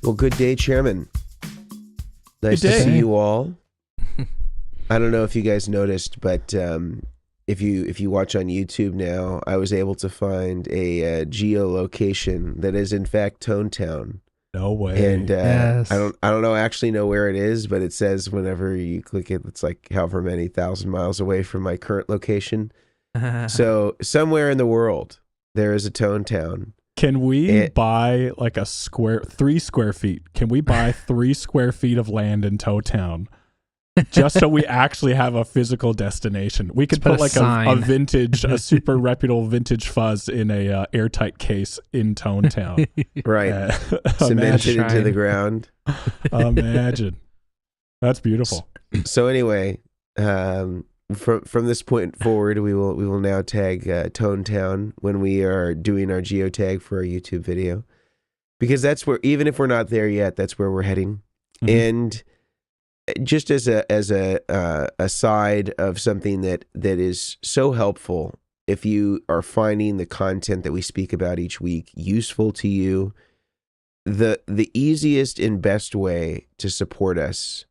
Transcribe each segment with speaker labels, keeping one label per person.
Speaker 1: Well, good day, Chairmen. Nice
Speaker 2: Good
Speaker 1: to
Speaker 2: day.
Speaker 1: see you all. I don't know if you guys noticed, but if you watch on YouTube now, I was able to find a geolocation that is in fact Tone Town.
Speaker 2: No way.
Speaker 1: And
Speaker 3: Yes.
Speaker 1: I don't actually know where it is, but it says whenever you click it, it's like however many thousand miles away from my current location. So somewhere in the world, there is a Tone Town.
Speaker 2: Can we buy like 3 square feet? Can we buy 3 square feet of land in Town? Just so we actually have a physical destination. We could put like a super reputable vintage fuzz in a airtight case in Town.
Speaker 1: Right. Cemented into the ground.
Speaker 2: Imagine. That's beautiful.
Speaker 1: So anyway, from this point forward, we will now tag Tone Town when we are doing our geotag for our YouTube video, because that's where, even if we're not there yet, that's where we're heading. Mm-hmm. And just as a side of something that is so helpful, if you are finding the content that we speak about each week useful to you, the easiest and best way to support us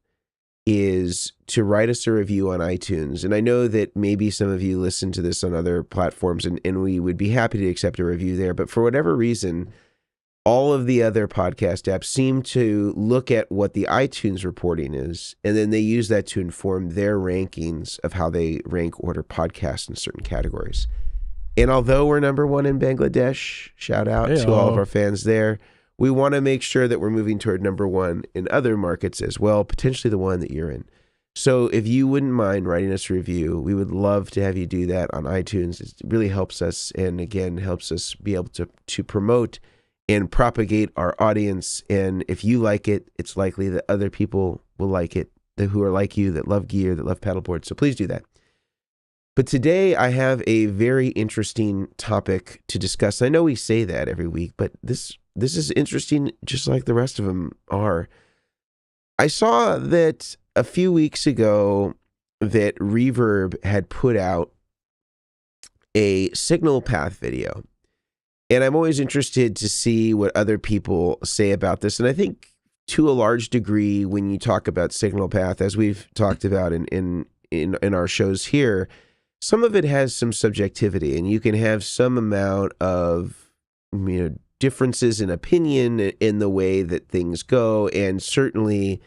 Speaker 1: is to write us a review on iTunes. And I know that maybe some of you listen to this on other platforms, and we would be happy to accept a review there. But for whatever reason, all of the other podcast apps seem to look at what the iTunes reporting is, and then they use that to inform their rankings of how they rank order podcasts in certain categories. And although we're number one in Bangladesh, shout out to all of our fans there, we want to make sure that we're moving toward number one in other markets as well, potentially the one that you're in. So if you wouldn't mind writing us a review, we would love to have you do that on iTunes. It really helps us, and again, helps us be able to promote and propagate our audience. And if you like it, it's likely that other people will like it, who are like you, that love gear, that love paddleboard. So please do that. But today I have a very interesting topic to discuss. I know we say that every week, but this is interesting just like the rest of them are. I saw that a few weeks ago that Reverb had put out a signal path video. And I'm always interested to see what other people say about this. And I think to a large degree, when you talk about signal path, as we've talked about in our shows here, some of it has some subjectivity, and you can have some amount of, differences in opinion in the way that things go. And certainly,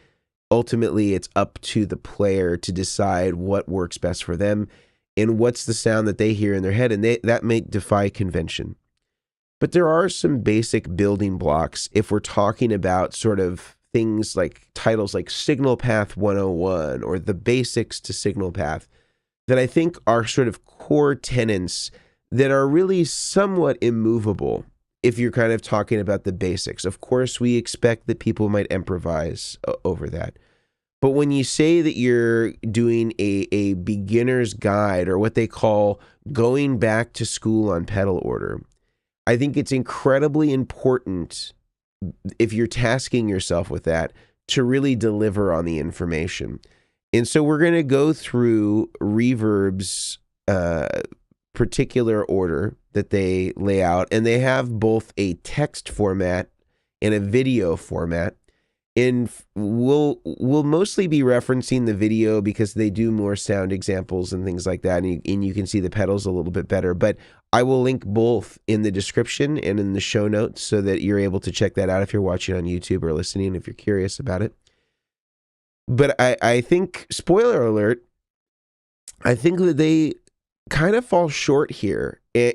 Speaker 1: ultimately, it's up to the player to decide what works best for them and what's the sound that they hear in their head. And that may defy convention. But there are some basic building blocks if we're talking about sort of things like titles like Signal Path 101 or the basics to Signal Path that I think are sort of core tenets that are really somewhat immovable if you're kind of talking about the basics. Of course, we expect that people might improvise over that. But when you say that you're doing a beginner's guide, or what they call going back to school on pedal order, I think it's incredibly important, if you're tasking yourself with that, to really deliver on the information. And so we're going to go through Reverb's particular order that they lay out, and they have both a text format and a video format. And we'll mostly be referencing the video because they do more sound examples and things like that, and you can see the pedals a little bit better. But I will link both in the description and in the show notes so that you're able to check that out if you're watching on YouTube or listening, if you're curious about it. But I think, spoiler alert, I think that they kind of fall short here, I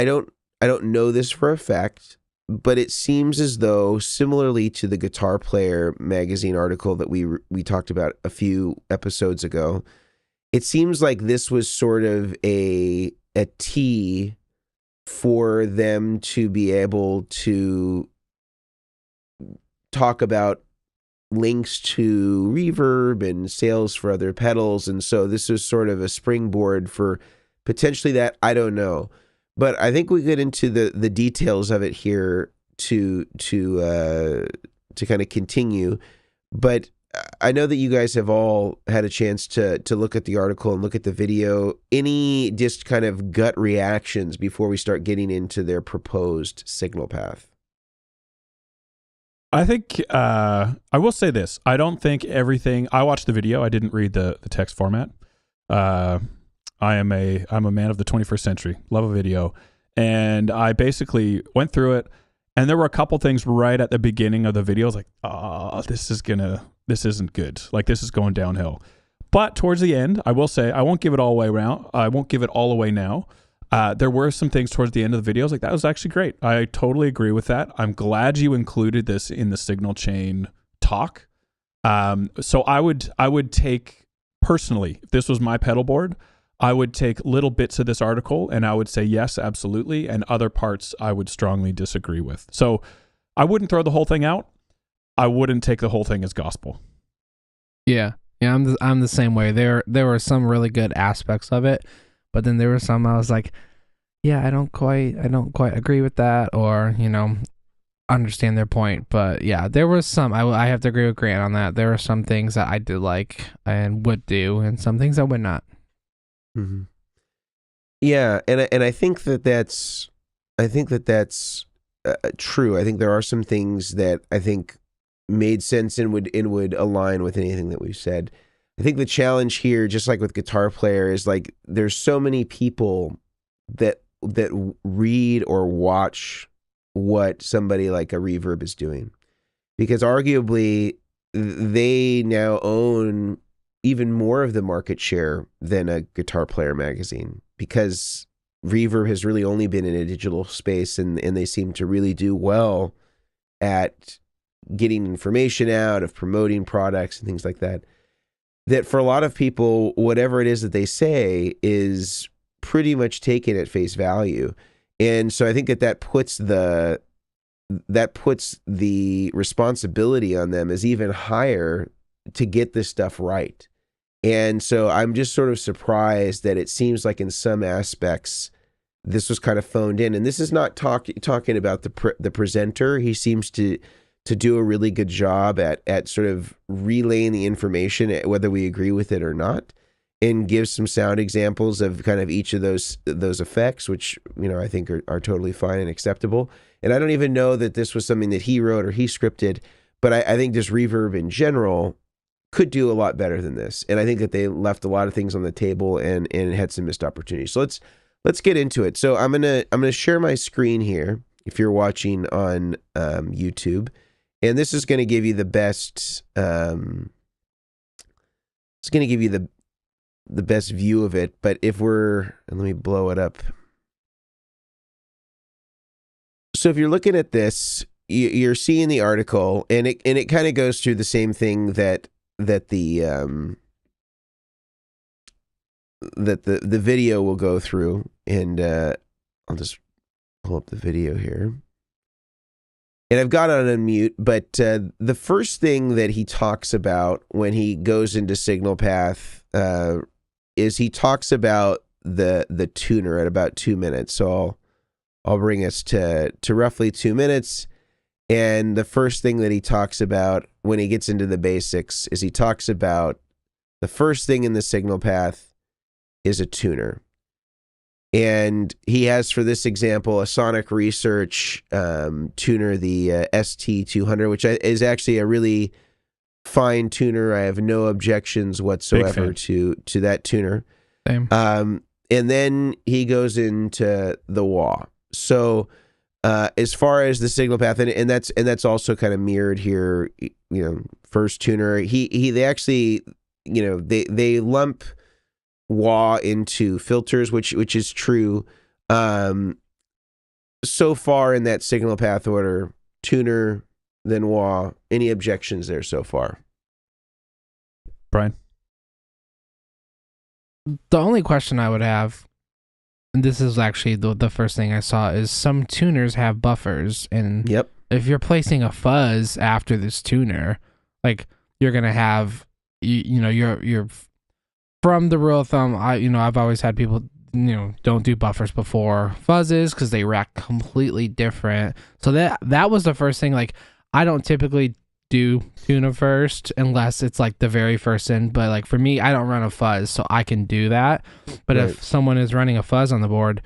Speaker 1: don't know this for a fact, but it seems as though, similarly to the Guitar Player magazine article that we talked about a few episodes ago, it seems like this was sort of a tee for them to be able to talk about links to Reverb and sales for other pedals. And so this was sort of a springboard for potentially that. I don't know. But I think we get into the details of it here to kind of continue. But I know that you guys have all had a chance to look at the article and look at the video. Any just kind of gut reactions before we start getting into their proposed signal path?
Speaker 2: I think I will say this. I don't think everything. I watched the video. I didn't read the text format. I'm a man of the 21st century. Love a video, and I basically went through it. And there were a couple things right at the beginning of the video. I was like, oh, this isn't good. Like, this is going downhill. But towards the end, I will say, I won't give it all the way around. I won't give it all away now. There were some things towards the end of the video. I was like, that was actually great. I totally agree with that. I'm glad you included this in the signal chain talk. So I would take, personally, if this was my pedal board, I would take little bits of this article and I would say, yes, absolutely. And other parts I would strongly disagree with. So I wouldn't throw the whole thing out. I wouldn't take the whole thing as gospel.
Speaker 3: Yeah. Yeah. I'm the same way. There were some really good aspects of it, but then there were some I was like, yeah, I don't quite agree with that, or, understand their point. But yeah, there was some, I have to agree with Grant on that. There were some things that I did like and would do, and some things I would not.
Speaker 1: Mm-hmm. Yeah, and I think that's true. I think there are some things that I think made sense and would align with anything that we've said. I think the challenge here, just like with Guitar Player, is like there's so many people that read or watch what somebody like a Reverb is doing, because arguably they now own even more of the market share than a Guitar Player magazine, because Reverb has really only been in a digital space, and they seem to really do well at getting information out, of promoting products and things like that. That for a lot of people, whatever it is that they say is pretty much taken at face value. And so I think that puts the responsibility on them as even higher to get this stuff right. And so I'm just sort of surprised that it seems like in some aspects this was kind of phoned in. And this is not talking about the presenter. He seems to do a really good job at sort of relaying the information, whether we agree with it or not, and give some sound examples of kind of each of those effects, which, I think are totally fine and acceptable. And I don't even know that this was something that he wrote or he scripted, but I think just Reverb in general could do a lot better than this. And I think that they left a lot of things on the table and had some missed opportunities. So let's get into it. So I'm gonna share my screen here if you're watching on YouTube, and this is going to give you the best. It's going to give you the best view of it. But let me blow it up. So if you're looking at this, you're seeing the article, and it kind of goes through the same thing that the video will go through, and I'll just pull up the video here. And I've got it on unmute, but the first thing that he talks about when he goes into Signal Path is he talks about the tuner at about 2 minutes. So I'll bring us to roughly 2 minutes. And the first thing that he talks about when he gets into the basics is he talks about the first thing in the Signal Path is a tuner. And he has, for this example, a Sonic Research tuner, the ST200, which is actually a really fine tuner. I have no objections whatsoever to that tuner.
Speaker 3: Same.
Speaker 1: And then he goes into the wah. So as far as the Signal Path, and that's also kind of mirrored here. First tuner. They actually, they lump wah into filters, which is true. So far in that Signal Path order, tuner, then wah. Any objections there so far?
Speaker 2: Brian?
Speaker 3: The only question I would have, and this is actually the first thing I saw, is some tuners have buffers, and
Speaker 1: yep.
Speaker 3: If you're placing a fuzz after this tuner, like, you're gonna have, you're from the rule of thumb, I've always had people, don't do buffers before fuzzes because they react completely different. So that was the first thing. Like, I don't typically do tuner first unless it's like the very first in, but like for me, I don't run a fuzz, so I can do that. But right. If someone is running a fuzz on the board,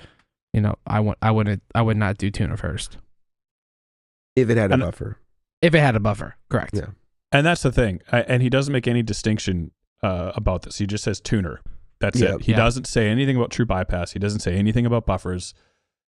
Speaker 3: I would not do tuner first.
Speaker 1: If it had a buffer.
Speaker 3: If it had a buffer, correct.
Speaker 1: Yeah.
Speaker 2: And that's the thing. And he doesn't make any distinction about this. He just says tuner. That's it. He doesn't say anything about true bypass. He doesn't say anything about buffers.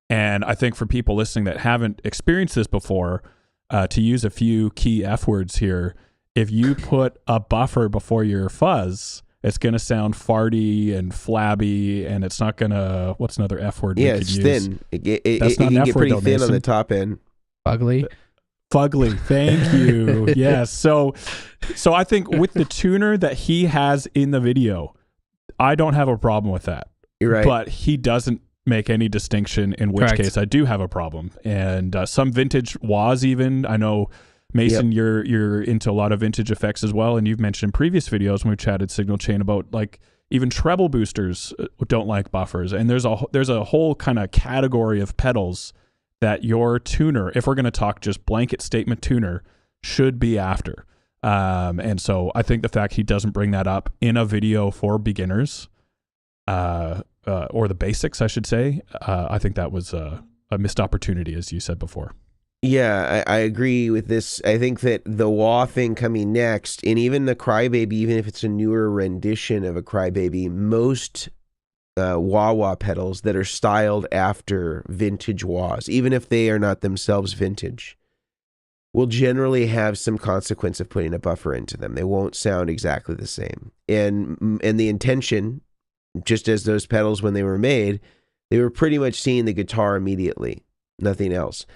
Speaker 2: And I think for people listening that haven't experienced this before, to use a few key F words here, if you put a buffer before your fuzz, it's going to sound farty and flabby, and it's not going to, what's another F word we could use?
Speaker 1: Thin.
Speaker 2: That's not
Speaker 1: it
Speaker 2: an
Speaker 1: can
Speaker 2: F
Speaker 1: get
Speaker 2: word
Speaker 1: pretty
Speaker 2: though,
Speaker 1: thin
Speaker 2: Mason.
Speaker 1: on the top end.
Speaker 3: Fugly.
Speaker 2: Fugly. Thank you. Yes. So I think with the tuner that he has in the video, I don't have a problem with that.
Speaker 1: You're right.
Speaker 2: But he doesn't make any distinction, in which
Speaker 3: Correct.
Speaker 2: case I do have a problem. And some vintage wahs even. I know, Mason, you're into a lot of vintage effects as well, and you've mentioned in previous videos when we chatted Signal Chain about like even treble boosters don't like buffers. And there's a whole kind of category of pedals that your tuner, if we're going to talk just blanket statement tuner, should be after. And so I think the fact he doesn't bring that up in a video for beginners, or the basics, I should say, I think that was a missed opportunity, as you said before.
Speaker 1: Yeah, I agree with this. I think that the wah thing coming next, and even the Crybaby, even if it's a newer rendition of a Crybaby, most wah-wah pedals that are styled after vintage wahs, even if they are not themselves vintage, will generally have some consequence of putting a buffer into them. They won't sound exactly the same. And the intention, just as those pedals when they were made, they were pretty much seeing the guitar immediately, nothing else.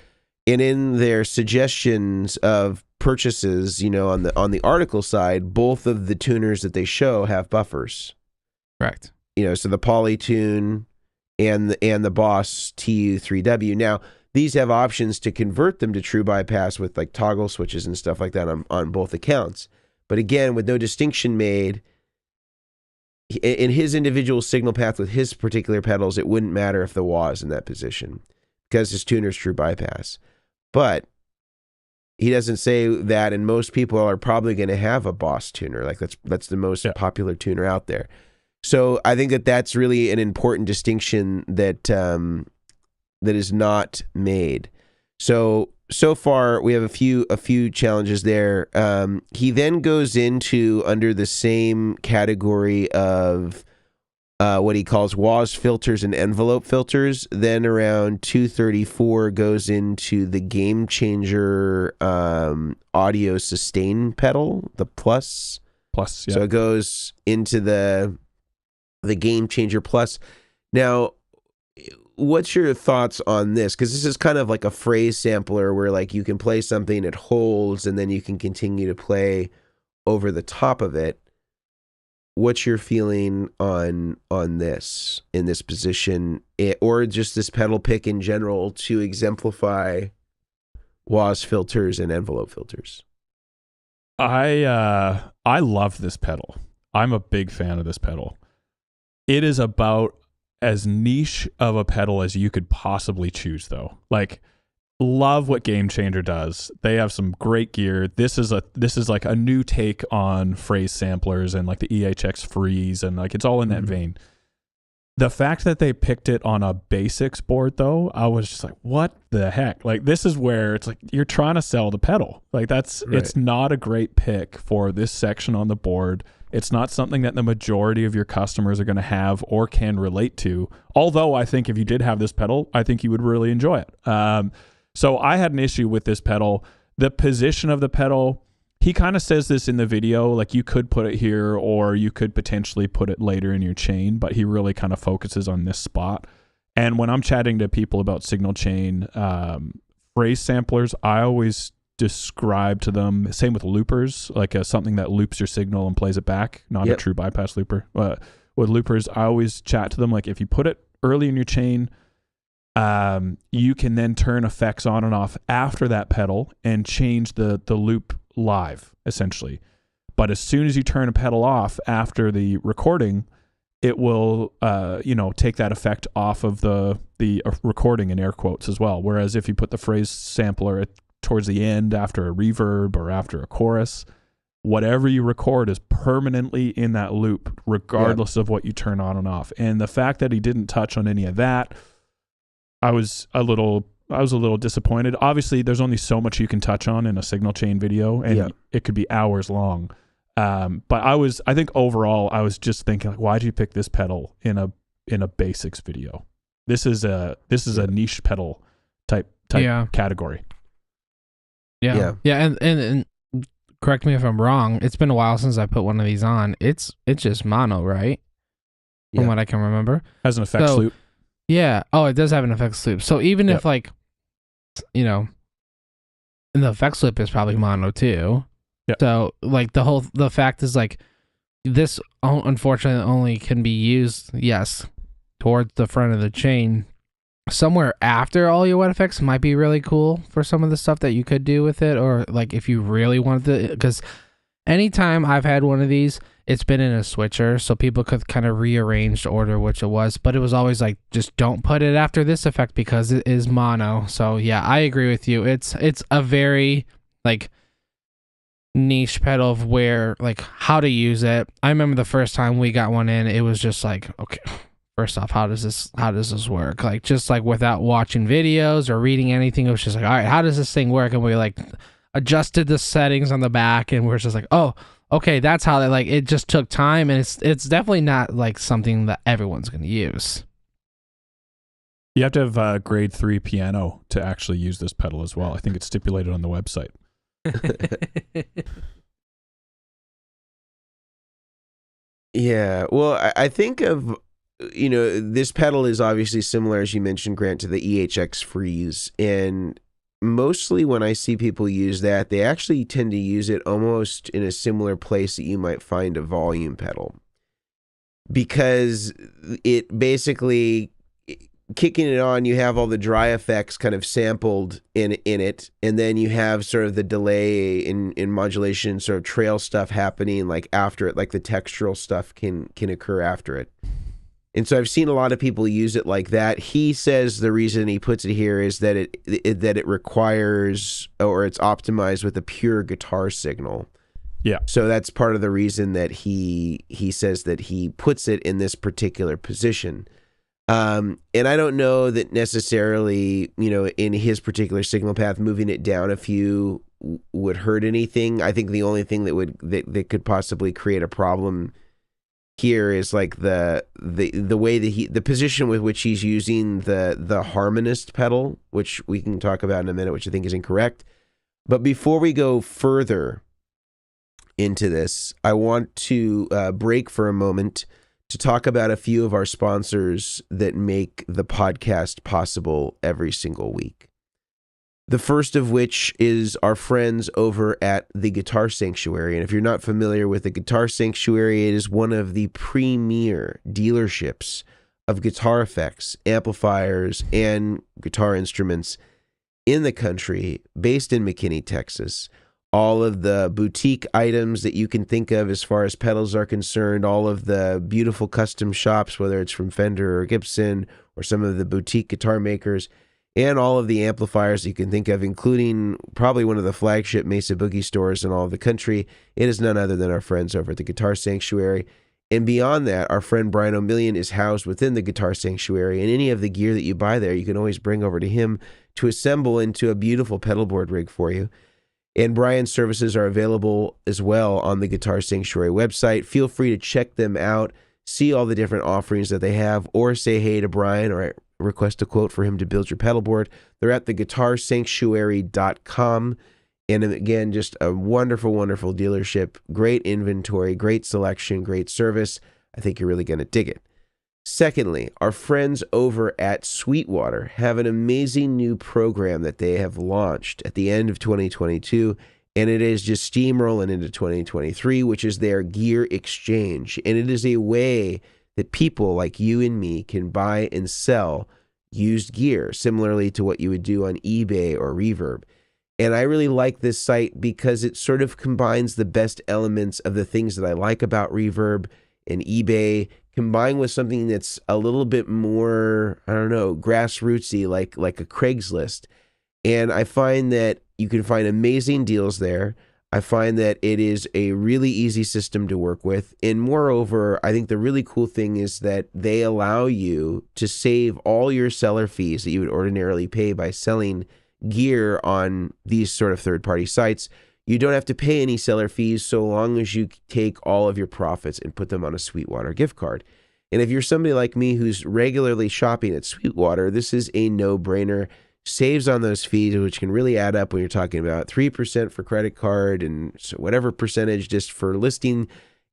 Speaker 1: And in their suggestions of purchases, on the article side, both of the tuners that they show have buffers.
Speaker 3: Correct.
Speaker 1: So the Polytune and the Boss TU3W. Now, these have options to convert them to true bypass with like toggle switches and stuff like that on both accounts. But again, with no distinction made, in his individual signal path with his particular pedals, it wouldn't matter if the wah is in that position because his tuner's true bypass. But he doesn't say that, and most people are probably going to have a Boss tuner. Like that's the most popular tuner out there. So I think that's really an important distinction that that is not made. So far we have a few challenges there. He then goes into under the same category of what he calls wahs, filters, and envelope filters. Then around 234 goes into the Game Changer audio sustain pedal, the Plus.
Speaker 2: Plus, yeah.
Speaker 1: So it goes into the Game Changer Plus. Now, what's your thoughts on this? Because this is kind of like a phrase sampler where like you can play something, it holds, and then you can continue to play over the top of it. What's your feeling on this in this position, or just this pedal pick in general to exemplify wahs, filters, and envelope filters?
Speaker 2: I love this pedal. I'm a big fan of this pedal. It is about as niche of a pedal as you could possibly choose, though. Like, love what Game Changer does. They have some great gear. This is like a new take on phrase samplers and like the EHX Freeze, and like it's all in that vein. The fact that they picked it on a basics board, though, I was just like, what the heck? Like, this is where it's like you're trying to sell the pedal. Like, that's right. It's not a great pick for this section on the board. It's not something that the majority of your customers are going to have or can relate to. Although I think if you did have this pedal, I think you would really enjoy it. So I had an issue with this pedal. The position of the pedal, he kind of says this in the video, like you could put it here or you could potentially put it later in your chain, but he really kind of focuses on this spot. And when I'm chatting to people about signal chain phrase samplers, I always describe to them, same with loopers, like something that loops your signal and plays it back, not a true bypass looper. With loopers, I always chat to them like if you put it early in your chain, you can then turn effects on and off after that pedal and change the loop live, essentially. But as soon as you turn a pedal off after the recording, it will take that effect off of the recording in air quotes as well. Whereas if you put the phrase sampler towards the end after a reverb or after a chorus, whatever you record is permanently in that loop regardless of what you turn on and off. And the fact that he didn't touch on any of that, I was a little a little disappointed. Obviously, there's only so much you can touch on in a signal chain video, and it could be hours long. But I think overall, I was just thinking, like, why'd you pick this pedal in a basics video? This is a niche pedal type category.
Speaker 3: Yeah. And correct me if I'm wrong. It's been a while since I put one of these on. It's just mono, right? From what I can remember.
Speaker 2: Has an effects loop.
Speaker 3: Yeah. Oh, it does have an effects loop. So even if, like, you know, and the effects loop is probably mono too. Yeah. So like the fact is, like, this unfortunately only can be used, yes, towards the front of the chain. Somewhere after all your wet effects might be really cool for some of the stuff that you could do with it, or like if you really wanted to, because anytime I've had one of these, it's been in a switcher, so people could kind of rearrange the order which it was, but it was always like, just don't put it after this effect because it is mono. So yeah, I agree with you. It's a very, like, niche pedal of where, like, how to use it. I remember the first time we got one in, it was just like, okay, first off, how does this work? Like, just like without watching videos or reading anything, it was just like, all right, how does this thing work? And we like adjusted the settings on the back, and we're just like, oh, okay, that's how they, like, it just took time, and it's definitely not like something that everyone's going to use.
Speaker 2: You have to have grade 3 piano to actually use this pedal as well. I think it's stipulated on the website.
Speaker 1: Yeah, well, I think of, you know, this pedal is obviously similar, as you mentioned, Grant, to the EHX Freeze, and mostly when I see people use that, they actually tend to use it almost in a similar place that you might find a volume pedal, because it basically, kicking it on, you have all the dry effects kind of sampled in it, and then you have sort of the delay in modulation, sort of trail stuff happening like after it, like the textural stuff can occur after it. And so I've seen a lot of people use it like that. He says the reason he puts it here is that it requires, or it's optimized with a pure guitar signal.
Speaker 2: Yeah.
Speaker 1: So that's part of the reason that he says that he puts it in this particular position. And I don't know that necessarily, you know, in his particular signal path, moving it down a few would hurt anything. I think the only thing that could possibly create a problem here is like the way that the position with which he's using the harmonist pedal, which we can talk about in a minute, which I think is incorrect. But before we go further into this, I want to break for a moment to talk about a few of our sponsors that make the podcast possible every single week. The first of which is our friends over at the Guitar Sanctuary. And if you're not familiar with the Guitar Sanctuary, it is one of the premier dealerships of guitar effects, amplifiers, and guitar instruments in the country, based in McKinney, Texas. All of the boutique items that you can think of as far as pedals are concerned, all of the beautiful custom shops, whether it's from Fender or Gibson or some of the boutique guitar makers, and all of the amplifiers that you can think of, including probably one of the flagship Mesa Boogie stores in all of the country. It is none other than our friends over at the Guitar Sanctuary. And beyond that, our friend Brian Omilion is housed within the Guitar Sanctuary, and any of the gear that you buy there, you can always bring over to him to assemble into a beautiful pedalboard rig for you. And Brian's services are available as well on the Guitar Sanctuary website. Feel free to check them out, see all the different offerings that they have, or say hey to Brian, or request a quote for him to build your pedalboard. They're at theguitarsanctuary.com. And again, just a wonderful, wonderful dealership, great inventory, great selection, great service. I think you're really going to dig it. Secondly, our friends over at Sweetwater have an amazing new program that they have launched at the end of 2022, and it is just steamrolling into 2023, which is their gear exchange. And it is a way that people like you and me can buy and sell used gear, similarly to what you would do on eBay or Reverb. And I really like this site because it sort of combines the best elements of the things that I like about Reverb and eBay, combined with something that's a little bit more, I don't know, grassrootsy, like a Craigslist. And I find that you can find amazing deals there. I find that it is a really easy system to work with. And moreover, I think the really cool thing is that they allow you to save all your seller fees that you would ordinarily pay by selling gear on these sort of third-party sites. You don't have to pay any seller fees so long as you take all of your profits and put them on a Sweetwater gift card. And if you're somebody like me who's regularly shopping at Sweetwater, this is a no-brainer. Saves on those fees, which can really add up when you're talking about 3% for credit card and so whatever percentage just for listing.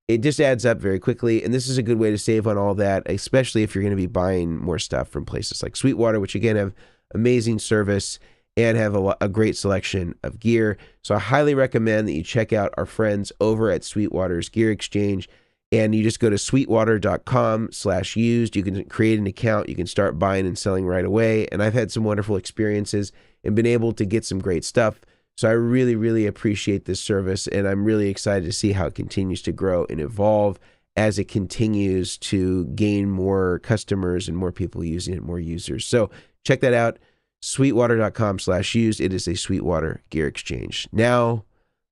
Speaker 1: It just adds up very quickly. And this is a good way to save on all that, especially if you're going to be buying more stuff from places like Sweetwater, which again have amazing service and have a great selection of gear. So I highly recommend that you check out our friends over at Sweetwater's Gear Exchange. And you just go to sweetwater.com/used. You can create an account. You can start buying and selling right away. And I've had some wonderful experiences and been able to get some great stuff. So I really, really appreciate this service. And I'm really excited to see how it continues to grow and evolve as it continues to gain more customers and more people using it, more users. So check that out. Sweetwater.com/used. It is a Sweetwater Gear Exchange. Now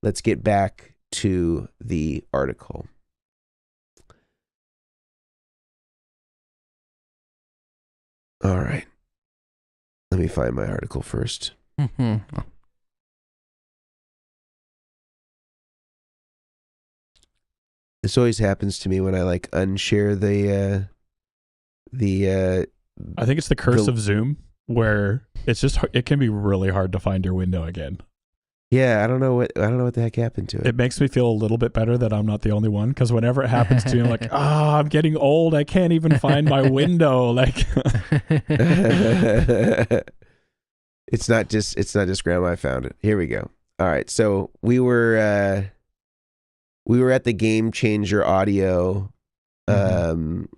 Speaker 1: let's get back to the article. All right. Let me find my article first. This always happens to me when I like unshare the
Speaker 2: I think it's the curse of Zoom, where it can be really hard to find your window again.
Speaker 1: Yeah, I don't know what the heck happened to it.
Speaker 2: It makes me feel a little bit better that I'm not the only one, because whenever it happens to me, I'm like, I'm getting old. I can't even find my window. Like,
Speaker 1: it's not just grandma. I found it. Here we go. All right, so we were at the Game Changer Audio, and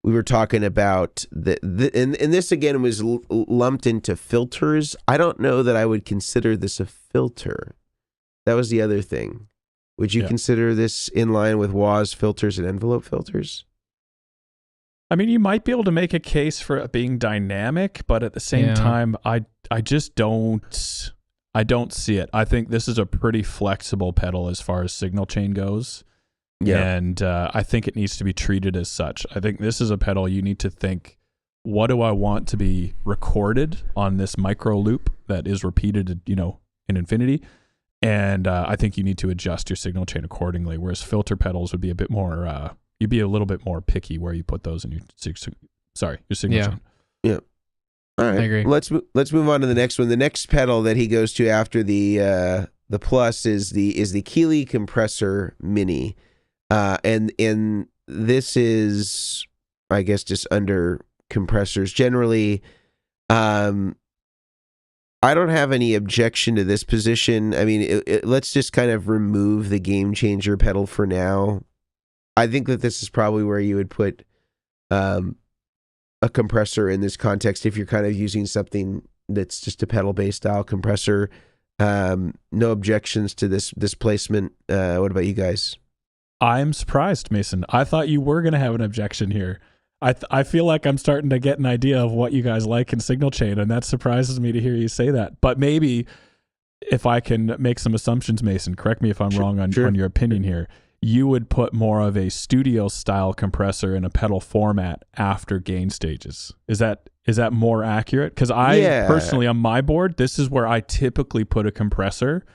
Speaker 1: we were talking about and this again was lumped into filters. I don't know that I would consider this a filter. That was the other thing. Would you consider this in line with WAS filters and envelope filters?
Speaker 2: I mean, you might be able to make a case for it being dynamic, but at the same time, I just don't see it. I think this is a pretty flexible pedal as far as signal chain goes. Yeah. And I think it needs to be treated as such. I think this is a pedal you need to think, what do I want to be recorded on this micro loop that is repeated, in infinity? And I think you need to adjust your signal chain accordingly, whereas filter pedals would be a bit more, you'd be a little bit more picky where you put those in your signal chain.
Speaker 1: Yeah. All right.
Speaker 3: I agree.
Speaker 1: Let's move on to the next one. The next pedal that he goes to after the Plus is the Keeley Compressor Mini. And this is, I guess, just under compressors. Generally, I don't have any objection to this position. I mean, let's just kind of remove the Game Changer pedal for now. I think that this is probably where you would put a compressor in this context if you're kind of using something that's just a pedal-based style compressor. No objections to this placement. What about you guys?
Speaker 2: I'm surprised, Mason. I thought you were going to have an objection here. I feel like I'm starting to get an idea of what you guys like in signal chain, and that surprises me to hear you say that. But maybe if I can make some assumptions, Mason, correct me if I'm wrong on your opinion here, you would put more of a studio-style compressor in a pedal format after gain stages. Is that more accurate? Because personally, on my board, this is where I typically put a compressor.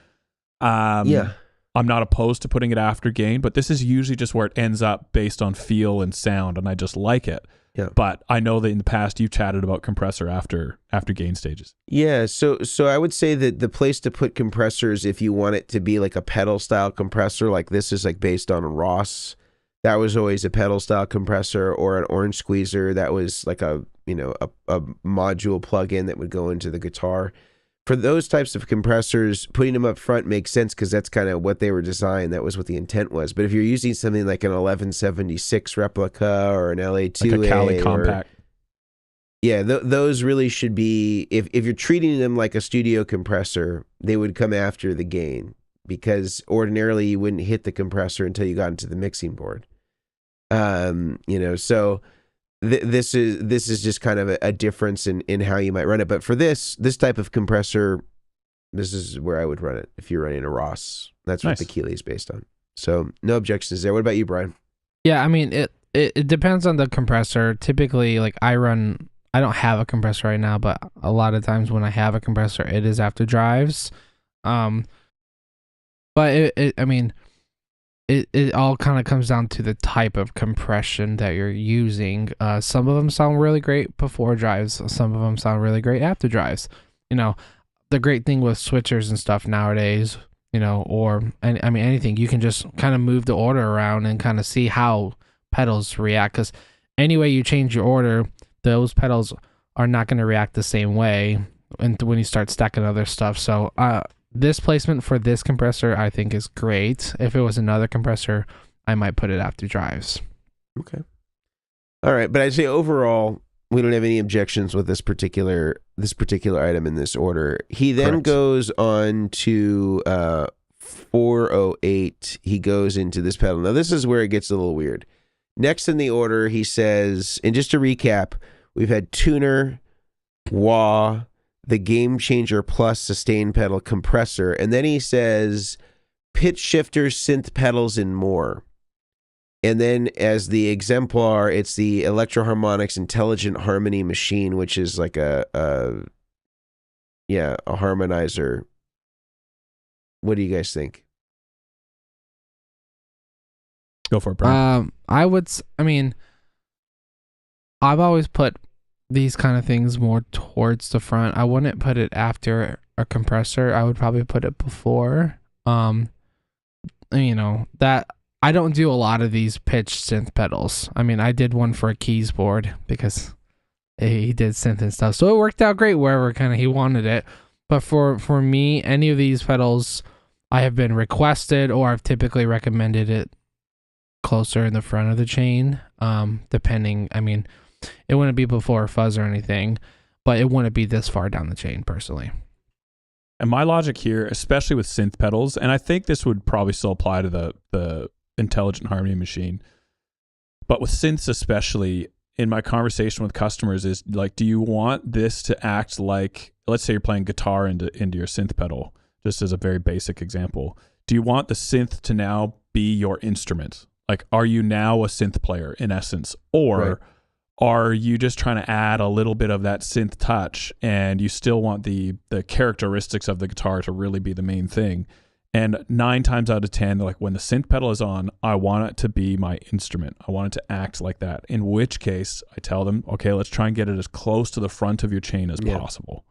Speaker 2: I'm not opposed to putting it after gain, but this is usually just where it ends up based on feel and sound, and I just like it. Yeah. But I know that in the past you've chatted about compressor after gain stages.
Speaker 1: Yeah, so I would say that the place to put compressors, if you want it to be like a pedal style compressor, like this is like based on a Ross, that was always a pedal style compressor, or an orange squeezer that was like a module plug-in that would go into the guitar. For those types of compressors, putting them up front makes sense because that's kind of what they were designed. That was what the intent was. But if you're using something like an 1176 replica or an LA2A,
Speaker 2: like a Cali compact,
Speaker 1: those really should be, if you're treating them like a studio compressor, they would come after the gain, because ordinarily you wouldn't hit the compressor until you got into the mixing board. So this is just kind of a difference in how you might run it. But for this type of compressor, This is where I would run it if you're running a Ross. That's what
Speaker 2: Nice.
Speaker 1: the Keeley is based on. So no objections there. What about you, Brian?
Speaker 3: Yeah, I mean, it depends on the compressor. Typically, like I don't have a compressor right now, but a lot of times when I have a compressor, it is after drives. But it all kind of comes down to the type of compression that you're using. Some of them sound really great before drives. Some of them sound really great after drives. You know, the great thing with switchers and stuff nowadays, you know, anything, you can just kind of move the order around and kind of see how pedals react. Because any way you change your order, those pedals are not going to react the same way and when you start stacking other stuff. So, this placement for this compressor, I think, is great. If it was another compressor, I might put it after drives.
Speaker 1: Okay. All right, but I'd say overall, we don't have any objections with this particular item in this order. He then
Speaker 2: Correct.
Speaker 1: goes on to 408. He goes into this pedal. Now, this is where it gets a little weird. Next in the order, he says, and just to recap, we've had tuner, wah, the Game Changer Plus sustain pedal, compressor, and then he says pitch shifters, synth pedals, and more. And then as the exemplar, it's the Electro-Harmonix Intelligent Harmony Machine, which is like a harmonizer. What do you guys think?
Speaker 2: Go for it, Brian.
Speaker 3: I've always put these kind of things more towards the front. I wouldn't put it after a compressor. I would probably put it before. You know, that I don't do a lot of these pitched synth pedals. I mean, I did one for a keys board because he did synth and stuff. So it worked out great wherever kind of he wanted it. But for me, any of these pedals, I have been requested or I've typically recommended it closer in the front of the chain. Depending, I mean, it wouldn't be before fuzz or anything, but it wouldn't be this far down the chain personally.
Speaker 2: And my logic here, especially with synth pedals, and I think this would probably still apply to the Intelligent Harmony Machine, but with synths especially, in my conversation with customers is like, do you want this to act like, let's say you're playing guitar into your synth pedal, just as a very basic example. Do you want the synth to now be your instrument? Like, are you now a synth player in essence? Or
Speaker 1: Right.
Speaker 2: Are you just trying to add a little bit of that synth touch and you still want the characteristics of the guitar to really be the main thing? And 9 times out of 10, like when the synth pedal is on, I want it to be my instrument. I want it to act like that. In which case, I tell them, okay, let's try and get it as close to the front of your chain as possible.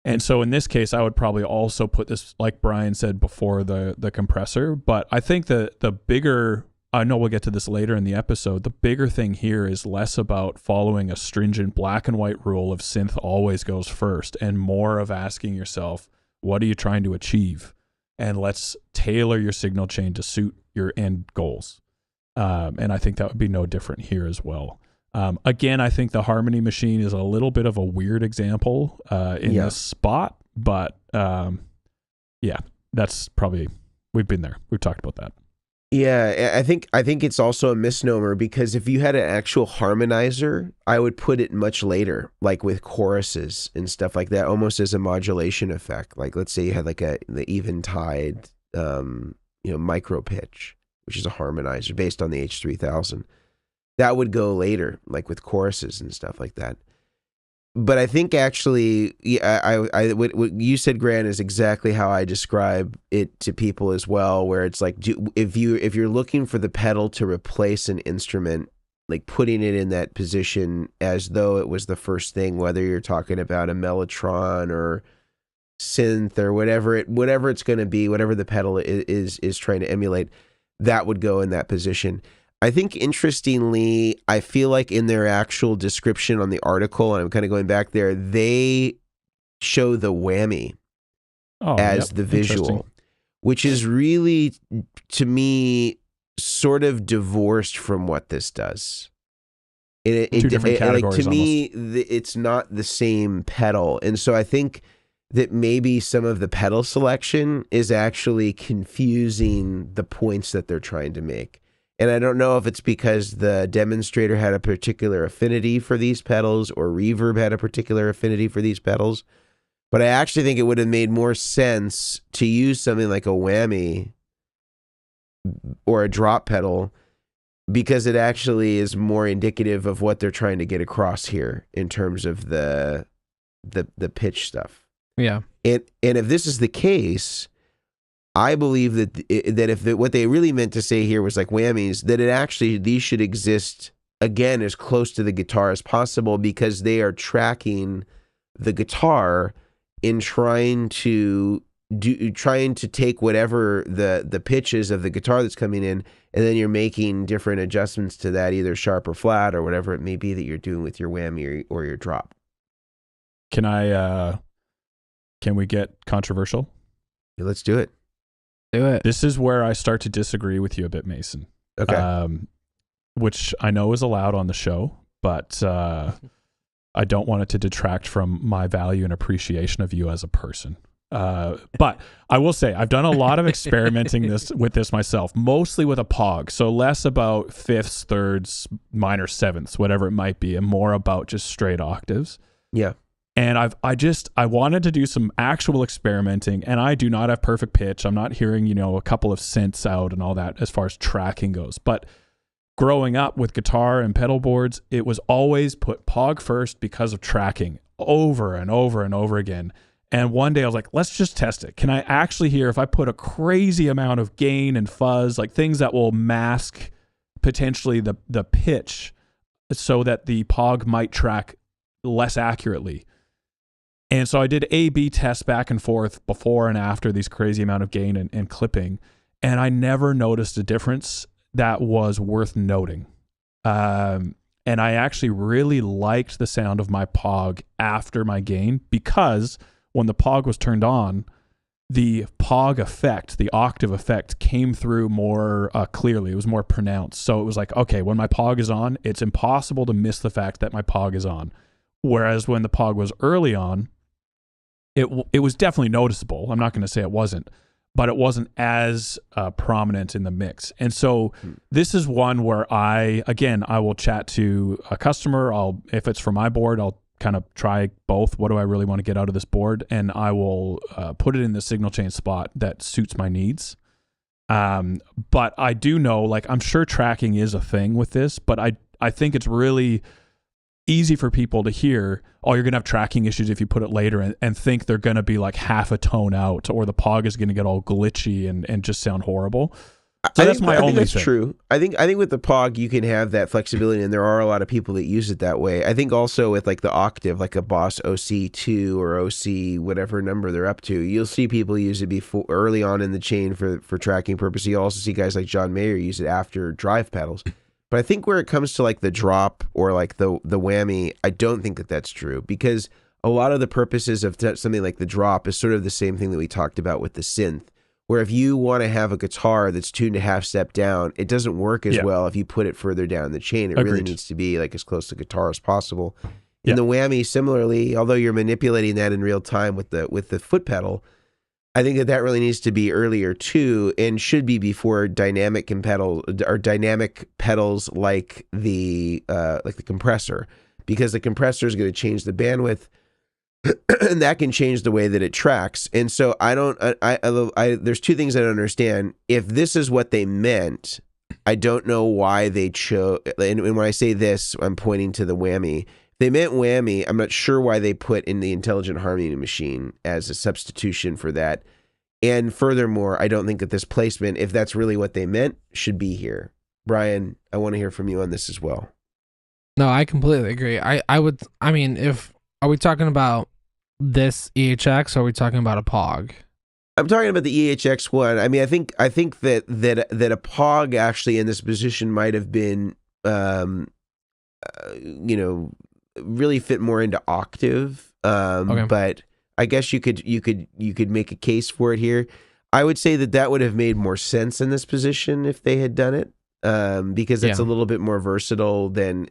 Speaker 2: And so in this case, I would probably also put this, like Brian said before, the compressor. But I think the bigger, I know we'll get to this later in the episode, the bigger thing here is less about following a stringent black and white rule of synth always goes first and more of asking yourself, what are you trying to achieve? And let's tailor your signal chain to suit your end goals. And I think that would be no different here as well. Again, I think the Harmony Machine is a little bit of a weird example in this spot, but that's probably, we've been there. We've talked about that.
Speaker 1: Yeah, I think it's also a misnomer because if you had an actual harmonizer, I would put it much later, like with choruses and stuff like that, almost as a modulation effect. Like let's say you had like the Eventide, micro pitch, which is a harmonizer based on the H3000. That would go later, like with choruses and stuff like that. But I think actually, what you said, Grant, is exactly how I describe it to people as well. Where it's like, if you're looking for the pedal to replace an instrument, like putting it in that position as though it was the first thing, whether you're talking about a mellotron or synth or whatever it's going to be, whatever the pedal is trying to emulate, that would go in that position. I think interestingly, I feel like in their actual description on the article, and I'm kind of going back there, they show the whammy as the visual, which is really, to me, sort of divorced from what this does. Two different categories. Like, to me, it's not the same pedal. And so I think that maybe some of the pedal selection is actually confusing the points that they're trying to make. And I don't know if it's because the demonstrator had a particular affinity for these pedals or Reverb had a particular affinity for these pedals. But I actually think it would have made more sense to use something like a whammy or a drop pedal, because it actually is more indicative of what they're trying to get across here in terms of the pitch stuff.
Speaker 3: Yeah.
Speaker 1: And if this is the case, I believe that if what they really meant to say here was like whammies, that these should exist again as close to the guitar as possible, because they are tracking the guitar in trying to take whatever the pitches of the guitar that's coming in, and then you're making different adjustments to that, either sharp or flat or whatever it may be that you're doing with your whammy or your drop.
Speaker 2: Can we get controversial?
Speaker 1: Yeah, let's do it.
Speaker 3: Do it.
Speaker 2: This is where I start to disagree with you a bit, Mason.
Speaker 1: Okay.
Speaker 2: Which I know is allowed on the show, but I don't want it to detract from my value and appreciation of you as a person. But I will say I've done a lot of experimenting with this myself, mostly with a POG. So less about fifths, thirds, minor sevenths, whatever it might be, and more about just straight octaves.
Speaker 1: Yeah.
Speaker 2: And I wanted to do some actual experimenting, and I do not have perfect pitch. I'm not hearing, a couple of synths out and all that as far as tracking goes. But growing up with guitar and pedal boards, it was always put POG first because of tracking over and over and over again. And one day I was like, let's just test it. Can I actually hear if I put a crazy amount of gain and fuzz, like things that will mask potentially the pitch so that the POG might track less accurately? And so I did A/B tests back and forth before and after these crazy amount of gain and clipping, and I never noticed a difference that was worth noting. And I actually really liked the sound of my POG after my gain, because when the POG was turned on, the POG effect, the octave effect, came through more clearly. It was more pronounced. So it was like, okay, when my POG is on, it's impossible to miss the fact that my POG is on. Whereas when the POG was early on, it was definitely noticeable. I'm not going to say it wasn't, but it wasn't as prominent in the mix. And so this is one where I will chat to a customer. If it's for my board, I'll kind of try both. What do I really want to get out of this board? And I will put it in the signal chain spot that suits my needs. But I do know, like, I'm sure tracking is a thing with this, but I think it's really easy for people to hear, oh, you're going to have tracking issues if you put it later, and think they're going to be like half a tone out, or the POG is going to get all glitchy and just sound horrible. So that's my only thing.
Speaker 1: That's true. I think with the POG you can have that flexibility, and there are a lot of people that use it that way. I think also with like the octave, like a Boss OC2 or OC whatever number they're up to, you'll see people use it before, early on in the chain for tracking purposes. You also see guys like John Mayer use it after drive pedals. But I think where it comes to like the drop or like the whammy, I don't think that that's true, because a lot of the purposes of something like the drop is sort of the same thing that we talked about with the synth, where if you want to have a guitar that's tuned a half step down, it doesn't work as well if you put it further down the chain. It really needs to be like as close to guitar as possible. In the whammy, similarly, although you're manipulating that in real time with the foot pedal, I think that really needs to be earlier too, and should be before dynamic pedals like the compressor, because the compressor is going to change the bandwidth, and that can change the way that it tracks. And so there's two things I don't understand. If this is what they meant, I don't know why they chose. And when I say this, I'm pointing to the whammy. They meant whammy. I'm not sure why they put in the Intelligent Harmony Machine as a substitution for that. And furthermore, I don't think that this placement, if that's really what they meant, should be here. Brian, I want to hear from you on this as well.
Speaker 3: No, I completely agree. Are we talking about this EHX, or are we talking about a POG?
Speaker 1: I'm talking about the EHX one. I mean, I think that a POG actually in this position might have been, really fit more into octave. Okay. But I guess you could make a case for it here. I would say that would have made more sense in this position if they had done it, because it's a little bit more versatile than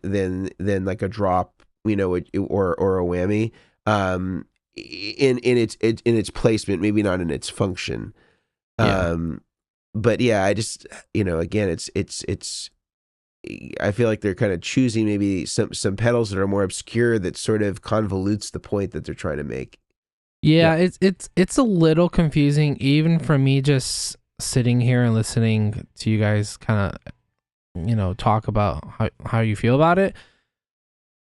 Speaker 1: like a drop, or a whammy. In its placement, maybe not in its function. But yeah, I just again, it's. I feel like they're kind of choosing maybe some pedals that are more obscure that sort of convolutes the point that they're trying to make.
Speaker 3: Yeah, it's a little confusing even for me just sitting here and listening to you guys kind of, talk about how you feel about it.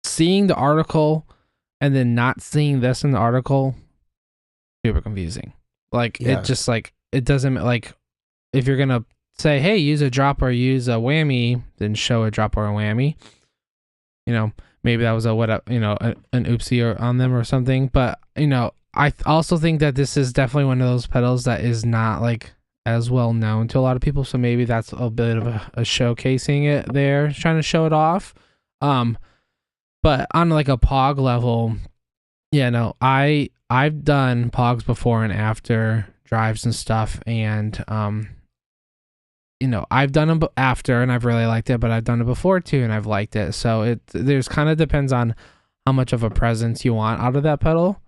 Speaker 3: Seeing the article and then not seeing this in the article, super confusing. Like it just like it doesn't like if you're gonna say, hey, use a drop or use a whammy, then show a drop or a whammy. Maybe that was an oopsie on them or something. But I also think that this is definitely one of those pedals that is not like as well known to a lot of people. So maybe that's a bit of a showcasing it there, trying to show it off. But on like a POG level, I've done POGs before and after drives and stuff, and I've done them after and I've really liked it, but I've done it before too and I've liked it. So there's kind of depends on how much of a presence you want out of that pedal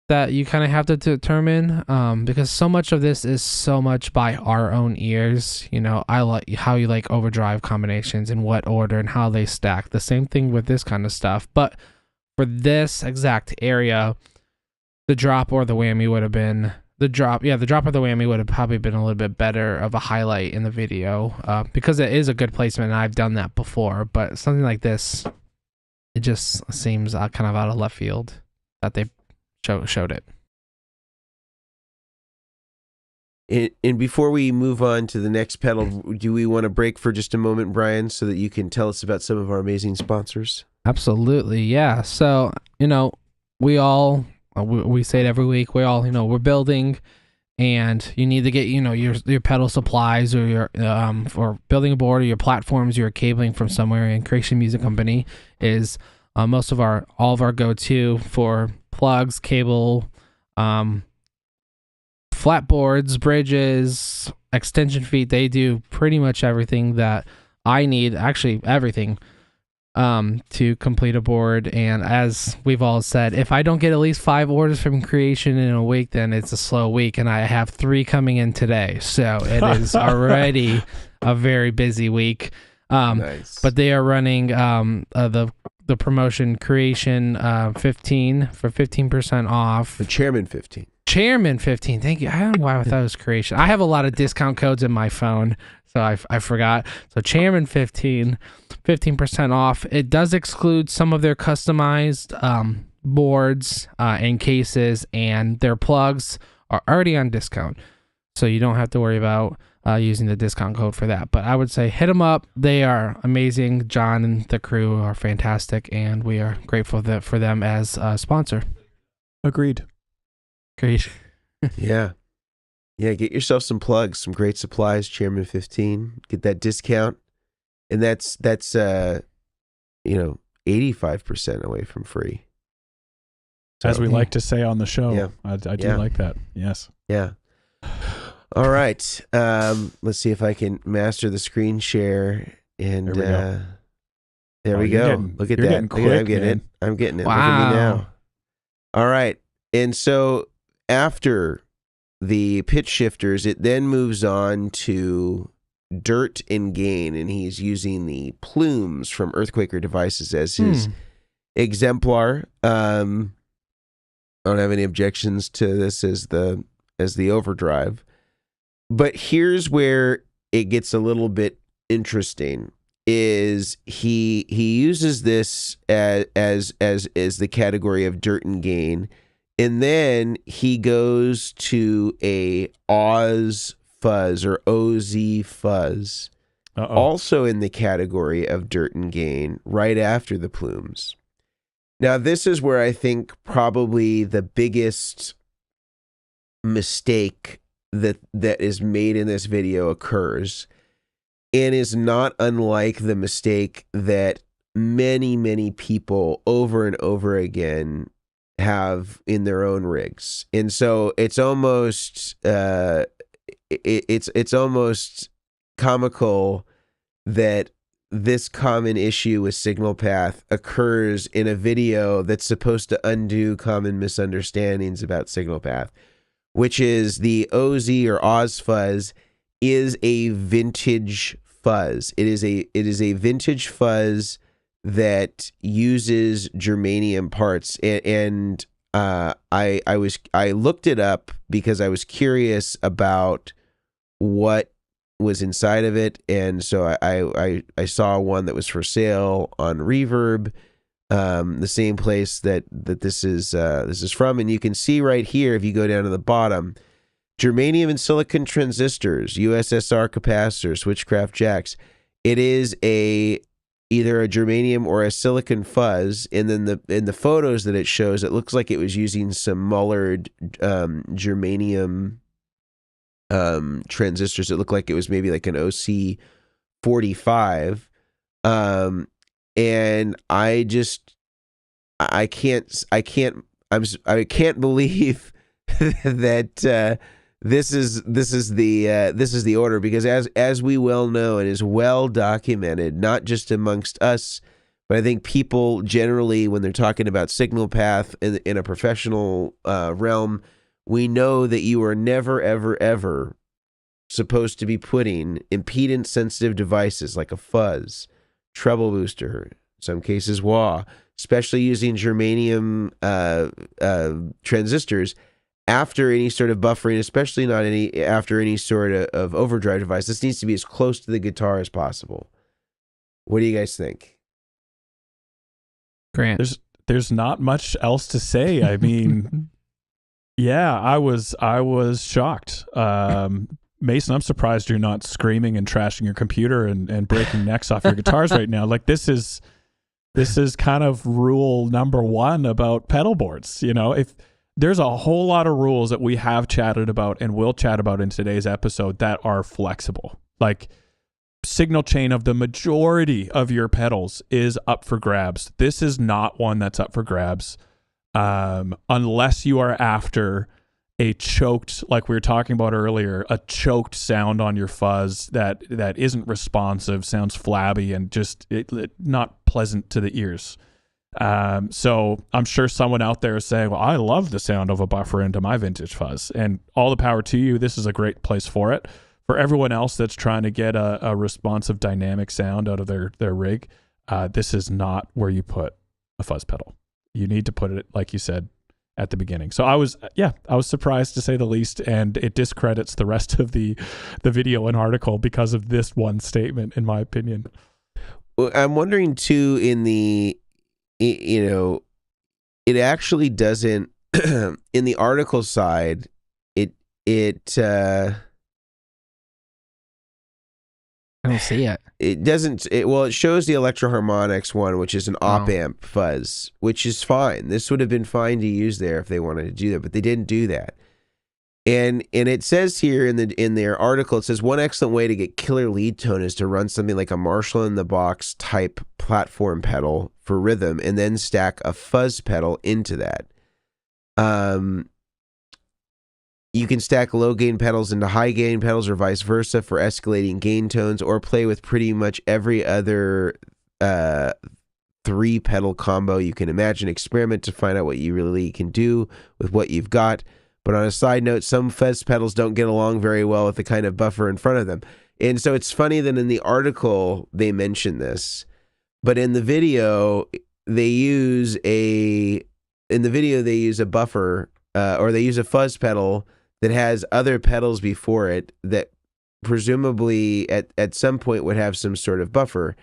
Speaker 3: that you kind of have to determine, because so much of this is so much by our own ears. I like how you like overdrive combinations, in what order and how they stack. The same thing with this kind of stuff. But for this exact area, the drop or the whammy would have been the drop or the whammy would have probably been a little bit better of a highlight in the video, because it is a good placement and I've done that before. But something like this, it just seems kind of out of left field that they showed it.
Speaker 1: And before we move on to the next pedal, do we want to break for just a moment, Brian, so that you can tell us about some of our amazing sponsors?
Speaker 3: Absolutely, yeah. So, we all, we say it every week, we all, we're building, and you need to get, your pedal supplies or your, for building a board or your platforms, your cabling from somewhere, and Creation Music Company is all of our go-to for plugs, cable, flatboards, bridges, extension feet. They do pretty much everything that I need, actually everything, to complete a board. And as we've all said, if I don't get at least 5 orders from Creation in a week, then it's a slow week, and I have 3 coming in today. So it is already a very busy week.
Speaker 1: Nice.
Speaker 3: But they are running the promotion Creation 15 for 15% off.
Speaker 1: The Chairmen 15.
Speaker 3: Chairmen 15. Thank you. I don't know why I thought it was Creation. I have a lot of discount codes in my phone, so I forgot. So Chairmen 15% off. It does exclude some of their customized boards and cases, and their plugs are already on discount, so you don't have to worry about using the discount code for that. But I would say hit them up. They are amazing. John and the crew are fantastic, and we are grateful for them as a sponsor.
Speaker 2: Agreed.
Speaker 3: Great.
Speaker 1: Yeah, get yourself some plugs, some great supplies. Chairman 15, get that discount, and that's 85% away from free.
Speaker 2: So, as we like to say on the show.
Speaker 1: Yeah.
Speaker 2: I do like that. Yes.
Speaker 1: Yeah. All right. Let's see if I can master the screen share. And there we go. Look at that.
Speaker 2: Quick,
Speaker 1: I'm getting it.
Speaker 3: Wow.
Speaker 1: Look at me now. All right. And so after the pitch shifters, it then moves on to dirt and gain. And he's using the plumes from Earthquaker Devices as his exemplar. I don't have any objections to this as the overdrive. But here's where it gets a little bit interesting. Is he uses this as the category of dirt and gain, and then he goes to a Oz fuzz or OZ fuzz, also in the category of dirt and gain, right after the plumes. Now this is where I think probably the biggest mistake that is made in this video occurs, and is not unlike the mistake that many people over and over again have in their own rigs. And so it's almost it's almost comical that this common issue with signal path occurs in a video that's supposed to undo common misunderstandings about signal path, which is the OZ or Oz fuzz is a vintage fuzz. It is a vintage fuzz that uses germanium parts, and I looked it up because I was curious about what was inside of it, and so I saw one that was for sale on Reverb, the same place that this is from, and you can see right here if you go down to the bottom, germanium and silicon transistors, USSR capacitors, switchcraft jacks. It is either a germanium or a silicon fuzz, and then in the photos that it shows, it looks like it was using some Mullard germanium transistors. It looked like it was maybe like an OC 45, and I can't believe that this is the order, because as we well know, it is well documented, not just amongst us, but I think people generally, when they're talking about signal path in a professional realm, we know that you are never, ever, ever supposed to be putting impedance sensitive devices like a fuzz, treble booster, in some cases wah, especially using germanium transistors, after any sort of buffering, especially not after any sort of overdrive device. This needs to be as close to the guitar as possible. What do you guys think?
Speaker 3: Grant,
Speaker 2: there's not much else to say. I mean, yeah, I was shocked. Mason, I'm surprised you're not screaming and trashing your computer and breaking necks off your guitars right now. Like, this is kind of rule number one about pedal boards. You know, if there's a whole lot of rules that we have chatted about and will chat about in today's episode that are flexible. Like, signal chain of the majority of your pedals is up for grabs. This is not one that's up for grabs, unless you are after a choked, like we were talking about earlier, a choked sound on your fuzz that isn't responsive, sounds flabby, and just not pleasant to the ears. So I'm sure someone out there is saying, well, I love the sound of a buffer into my vintage fuzz, and all the power to you. This is a great place for it. For everyone else that's trying to get a responsive dynamic sound out of their rig, this is not where you put a fuzz pedal. You need to put it, like you said, at the beginning. So I was surprised, to say the least, and it discredits the rest of the video and article because of this one statement, in my opinion.
Speaker 1: Well, I'm wondering too, it actually doesn't in the article side,
Speaker 3: I don't see it.
Speaker 1: It doesn't. It shows the Electro-Harmonix one, which is an op-amp fuzz, which is fine. This would have been fine to use there if they wanted to do that, but they didn't do that. And it says here in their article, it says one excellent way to get killer lead tone is to run something like a Marshall in the box type platform pedal for rhythm, and then stack a fuzz pedal into that. You can stack low gain pedals into high gain pedals, or vice versa, for escalating gain tones, or play with pretty much every other 3 pedal combo you can imagine. Experiment to find out what you really can do with what you've got. But on a side note, some fuzz pedals don't get along very well with the kind of buffer in front of them. And so it's funny that in the article they mention this, but in the video they use a buffer, or they use a fuzz pedal that has other pedals before it that presumably at some point would have some sort of buffer.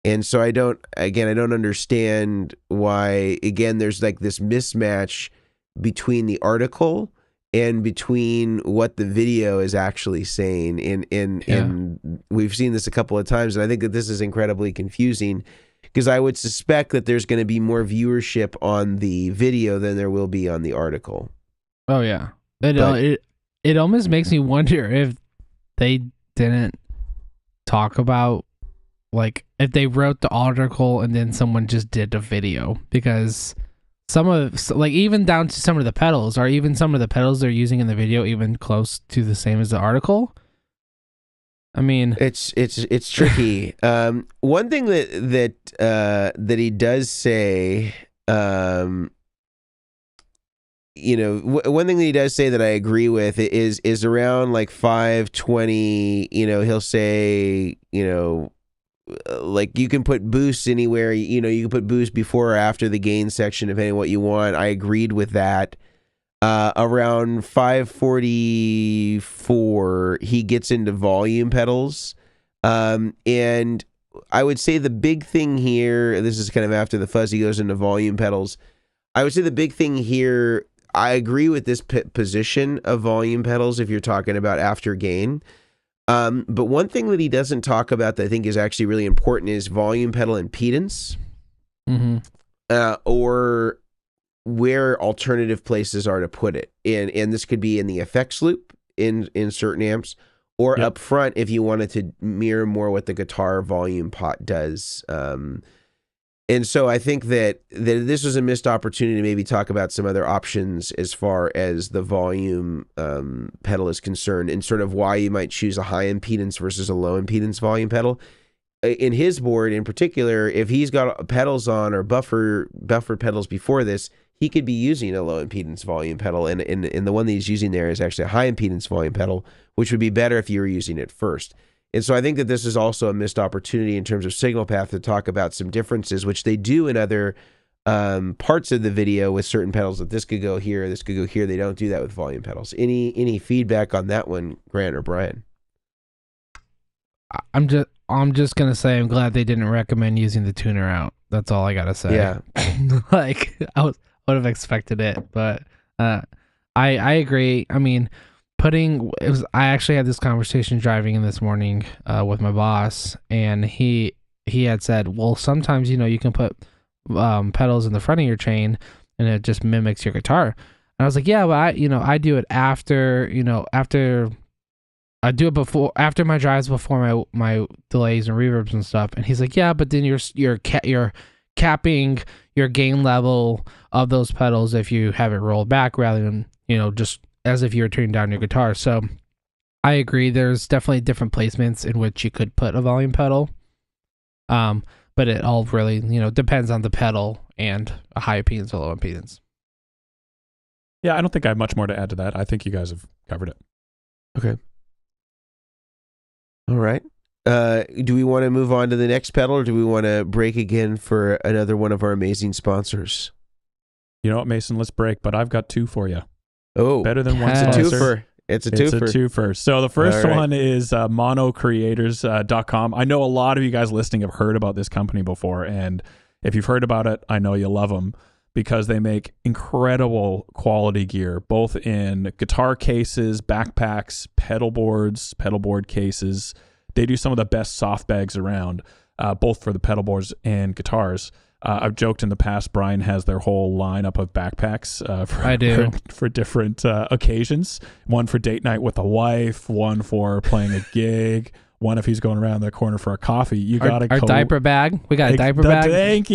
Speaker 1: And so I don't understand why, again, there's like this mismatch between the article and between what the video is actually saying. And we've seen this a couple of times, and I think that this is incredibly confusing, because I would suspect that there's going to be more viewership on the video than there will be on the article.
Speaker 3: Oh yeah. It almost makes me wonder if they didn't talk about, like, if they wrote the article and then someone just did a video, because even down to some of the pedals, or even some of the pedals they're using in the video even close to the same as the article. I mean,
Speaker 1: it's tricky. One thing that he does say, one thing that he does say that I agree with is around like 520. He'll say, like you can put boosts anywhere. You know, you can put boost before or after the gain section, depending on what you want. I agreed with that. Around 544, he gets into volume pedals. And I would say the big thing here, this is kind of after the fuzzy goes into volume pedals. I would say the big thing here, I agree with this position of volume pedals if you're talking about after gain. But one thing that he doesn't talk about that I think is actually really important is volume pedal impedance, or where alternative places are to put it. And this could be in the effects loop in certain amps, or up front if you wanted to mirror more what the guitar volume pot does. And so I think that this was a missed opportunity to maybe talk about some other options as far as the volume pedal is concerned, and sort of why you might choose a high impedance versus a low impedance volume pedal. In his board in particular, if he's got pedals on or buffer pedals before this, he could be using a low impedance volume pedal, and the one that he's using there is actually a high impedance volume pedal, which would be better if you were using it first. And so I think that this is also a missed opportunity in terms of signal path to talk about some differences, which they do in other parts of the video with certain pedals, that this could go here, this could go here. They don't do that with volume pedals. Any feedback on that one, Grant or Brian?
Speaker 3: I'm just gonna say I'm glad they didn't recommend using the tuner out. That's all I gotta say.
Speaker 1: Yeah.
Speaker 3: Like I would have expected it, but I agree. I mean, I actually had this conversation driving in this morning with my boss, and he had said, well, sometimes, you know, you can put pedals in the front of your chain and it just mimics your guitar. And I was like, yeah, but I do it after I do it before, after my drives, before my delays and reverbs and stuff. And he's like, yeah, but then you're capping your gain level of those pedals if you have it rolled back rather than, you know, just as if you were turning down your guitar. So I agree. There's definitely different placements in which you could put a volume pedal. But it all really, you know, depends on the pedal and a high impedance or low impedance.
Speaker 2: Yeah, I don't think I have much more to add to that. I think you guys have covered it.
Speaker 1: Okay. All right. Do we want to move on to the next pedal, or do we want to break again for another one of our amazing sponsors?
Speaker 2: You know what, Mason? Let's break, but I've got two for you.
Speaker 1: Oh,
Speaker 2: better than one
Speaker 1: sponsor.
Speaker 2: twofer.
Speaker 1: It's a twofer.
Speaker 2: So the first one is monocreators.com. I know a lot of you guys listening have heard about this company before, and if you've heard about it, I know you love them because they make incredible quality gear, both in guitar cases, backpacks, pedalboard cases. They do some of the best soft bags around, both for the pedalboards and guitars. I've joked in the past, Brian has their whole lineup of backpacks for different occasions. One for date night with the wife, one for playing a gig, one if he's going around the corner for a coffee. You got
Speaker 3: our diaper bag. We got a diaper bag.
Speaker 2: Thank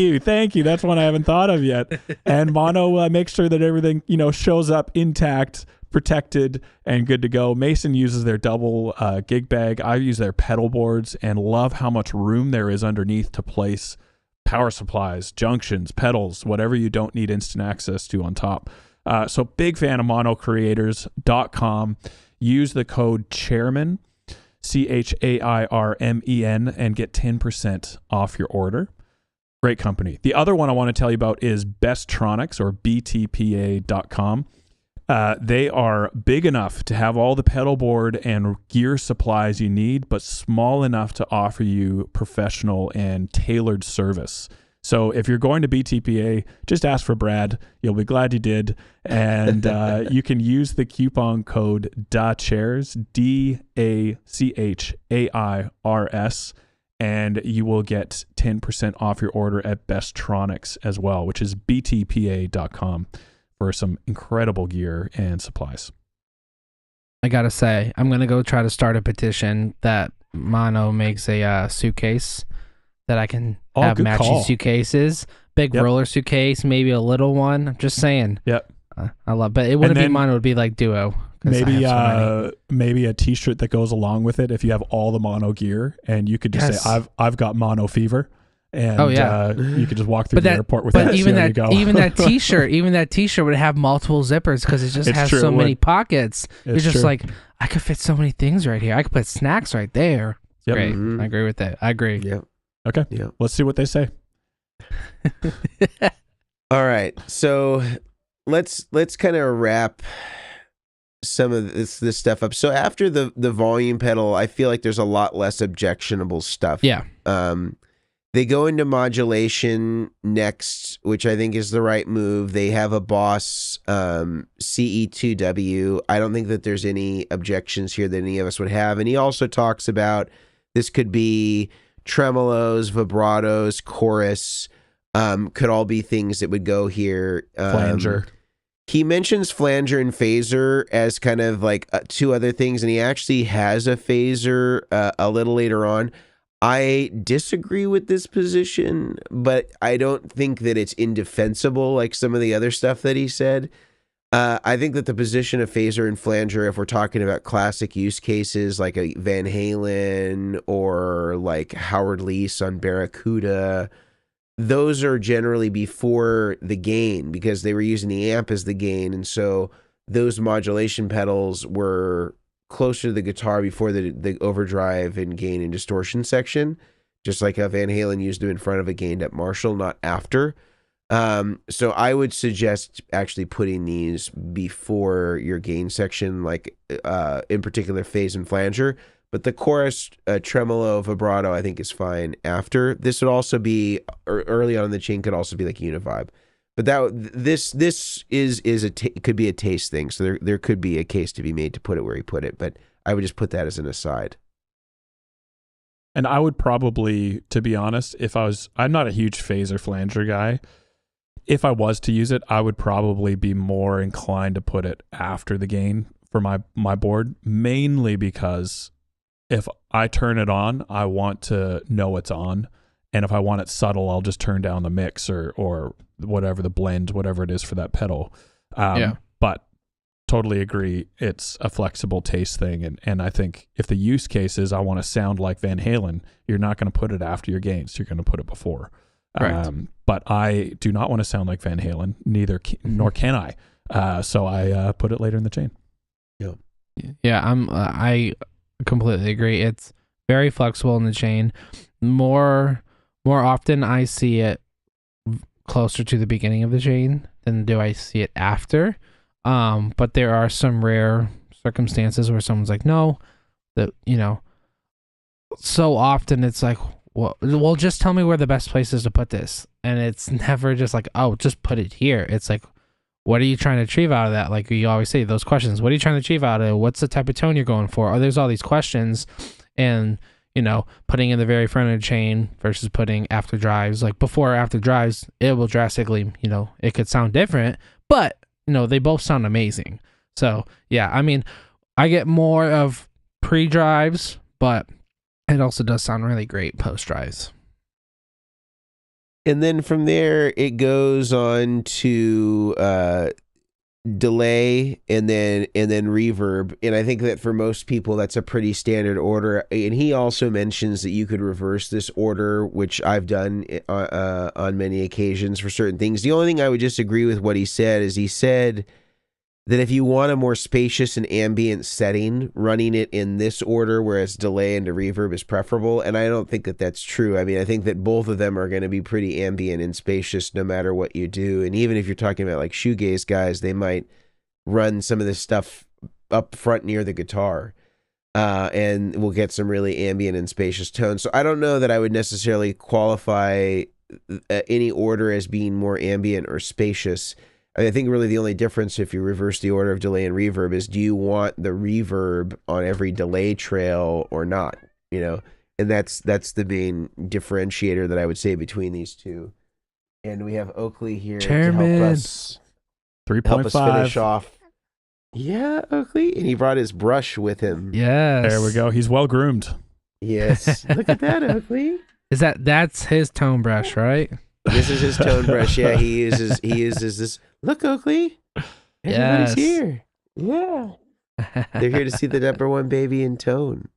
Speaker 2: you. That's one I haven't thought of yet. And Mono makes sure that everything, you know, shows up intact, protected, and good to go. Mason uses their double gig bag. I use their pedal boards and love how much room there is underneath to place power supplies, junctions, pedals, whatever you don't need instant access to on top. So big fan of monocreators.com. Use the code Chairmen, CHAIRMEN, and get 10% off your order. Great company. The other one I want to tell you about is Besttronics, or BTPA.com. They are big enough to have all the pedal board and gear supplies you need, but small enough to offer you professional and tailored service. So if you're going to BTPA, just ask for Brad. You'll be glad you did. And you can use the coupon code DACHAIRS, DACHAIRS, and you will get 10% off your order at Besttronics as well, which is BTPA.com. for some incredible gear and supplies.
Speaker 3: I gotta say, I'm gonna go try to start a petition that Mono makes a suitcase that I can have matching suitcases. Big roller suitcase, maybe a little one. I'm just saying.
Speaker 2: Yep.
Speaker 3: I love, but it wouldn't be Mono. It would be like Duo.
Speaker 2: Maybe maybe a T-shirt that goes along with it if you have all the Mono gear, and you could just say, "I've got Mono fever." And you could just walk through the airport with that. But
Speaker 3: even that T-shirt would have multiple zippers because it just has so many pockets. It's just like, I could fit so many things right here. I could put snacks right there.
Speaker 2: Yep.
Speaker 3: Great. I agree with that. I agree.
Speaker 1: Yeah.
Speaker 2: Okay.
Speaker 1: Yeah.
Speaker 2: Let's see what they say.
Speaker 1: All right. So let's kind of wrap some of this stuff up. So after the volume pedal, I feel like there's a lot less objectionable stuff.
Speaker 3: Yeah.
Speaker 1: They go into modulation next, which I think is the right move. They have a Boss CE2W. I don't think that there's any objections here that any of us would have. And he also talks about this could be tremolos, vibratos, chorus, could all be things that would go here.
Speaker 2: Flanger.
Speaker 1: He mentions flanger and phaser as kind of like two other things, and he actually has a phaser a little later on. I disagree with this position, but I don't think that it's indefensible like some of the other stuff that he said. I think that the position of phaser and flanger, if we're talking about classic use cases like a Van Halen or like Howard Leese on Barracuda, those are generally before the gain because they were using the amp as the gain. And so those modulation pedals were closer to the guitar before the overdrive and gain and distortion section, just like how Van Halen used them in front of a gained up Marshall, not after. So I would suggest actually putting these before your gain section, like in particular phase and flanger. But the chorus, tremolo, vibrato, I think is fine after. This would also be early on in the chain, could also be like univibe. But this is could be a taste thing. So there could be a case to be made to put it where he put it. But I would just put that as an aside.
Speaker 2: And I would probably, to be honest, I'm not a huge phaser flanger guy. If I was to use it, I would probably be more inclined to put it after the gain for my board, mainly because if I turn it on, I want to know it's on. And if I want it subtle, I'll just turn down the mix or whatever, the blend, whatever it is for that pedal. But totally agree. It's a flexible taste thing. And I think if the use case is I want to sound like Van Halen, you're not going to put it after your gains. You're going to put it before.
Speaker 3: Correct.
Speaker 2: But I do not want to sound like Van Halen, nor can I. So I put it later in the chain.
Speaker 3: Yeah, I completely agree. It's very flexible in the chain. More often I see it closer to the beginning of the chain than do I see it after. But there are some rare circumstances where someone's like, no, so often it's like, well, just tell me where the best place is to put this. And it's never just like, oh, just put it here. It's like, what are you trying to achieve out of that? Like you always say, those questions, what are you trying to achieve out of it? What's the type of tone you're going for? Oh, there's all these questions. And, putting in the very front of the chain versus putting after drives, like before or after drives, it will drastically, it could sound different, but, they both sound amazing. So, yeah, I mean, I get more of pre-drives, but it also does sound really great post-drives.
Speaker 1: And then from there, it goes on to delay and then reverb. And I think that for most people, that's a pretty standard order. And he also mentions that you could reverse this order, which I've done on many occasions for certain things. The only thing I would disagree with what he said is he said that if you want a more spacious and ambient setting, running it in this order, whereas delay into reverb is preferable. And I don't think that that's true. I mean, I think that both of them are going to be pretty ambient and spacious no matter what you do. And even if you're talking about like shoegaze guys, they might run some of this stuff up front near the guitar. And we'll get some really ambient and spacious tones. So I don't know that I would necessarily qualify any order as being more ambient or spacious. I think really the only difference if you reverse the order of delay and reverb is do you want the reverb on every delay trail or not, and that's the main differentiator that I would say between these two. And we have Oakley here
Speaker 3: Chairmen.
Speaker 1: to help us
Speaker 2: 3.5
Speaker 1: finish off. Yeah, Oakley, and he brought his brush with him.
Speaker 3: Yes.
Speaker 2: There we go. He's well groomed.
Speaker 1: Yes. Look at that, Oakley.
Speaker 3: That's his tone brush, right?
Speaker 1: This is his tone brush. Yeah, he uses this. Look, Oakley. Everybody's here. Yeah. They're here to see the number one baby in tone.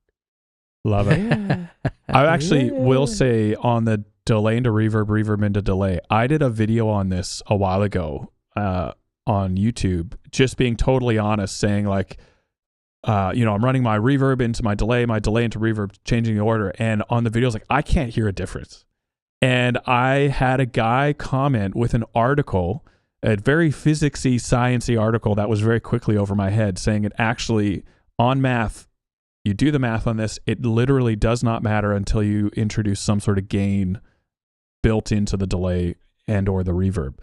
Speaker 2: Love it.
Speaker 1: Yeah.
Speaker 2: I actually will say on the delay into reverb into delay, I did a video on this a while ago on YouTube, just being totally honest, saying like, I'm running my reverb into my delay into reverb, changing the order. And on the videos, like, I can't hear a difference. And I had a guy comment with an article, a very physicsy, sciencey article that was very quickly over my head, saying it actually, on math, you do the math on this, it literally does not matter until you introduce some sort of gain built into the delay and or the reverb.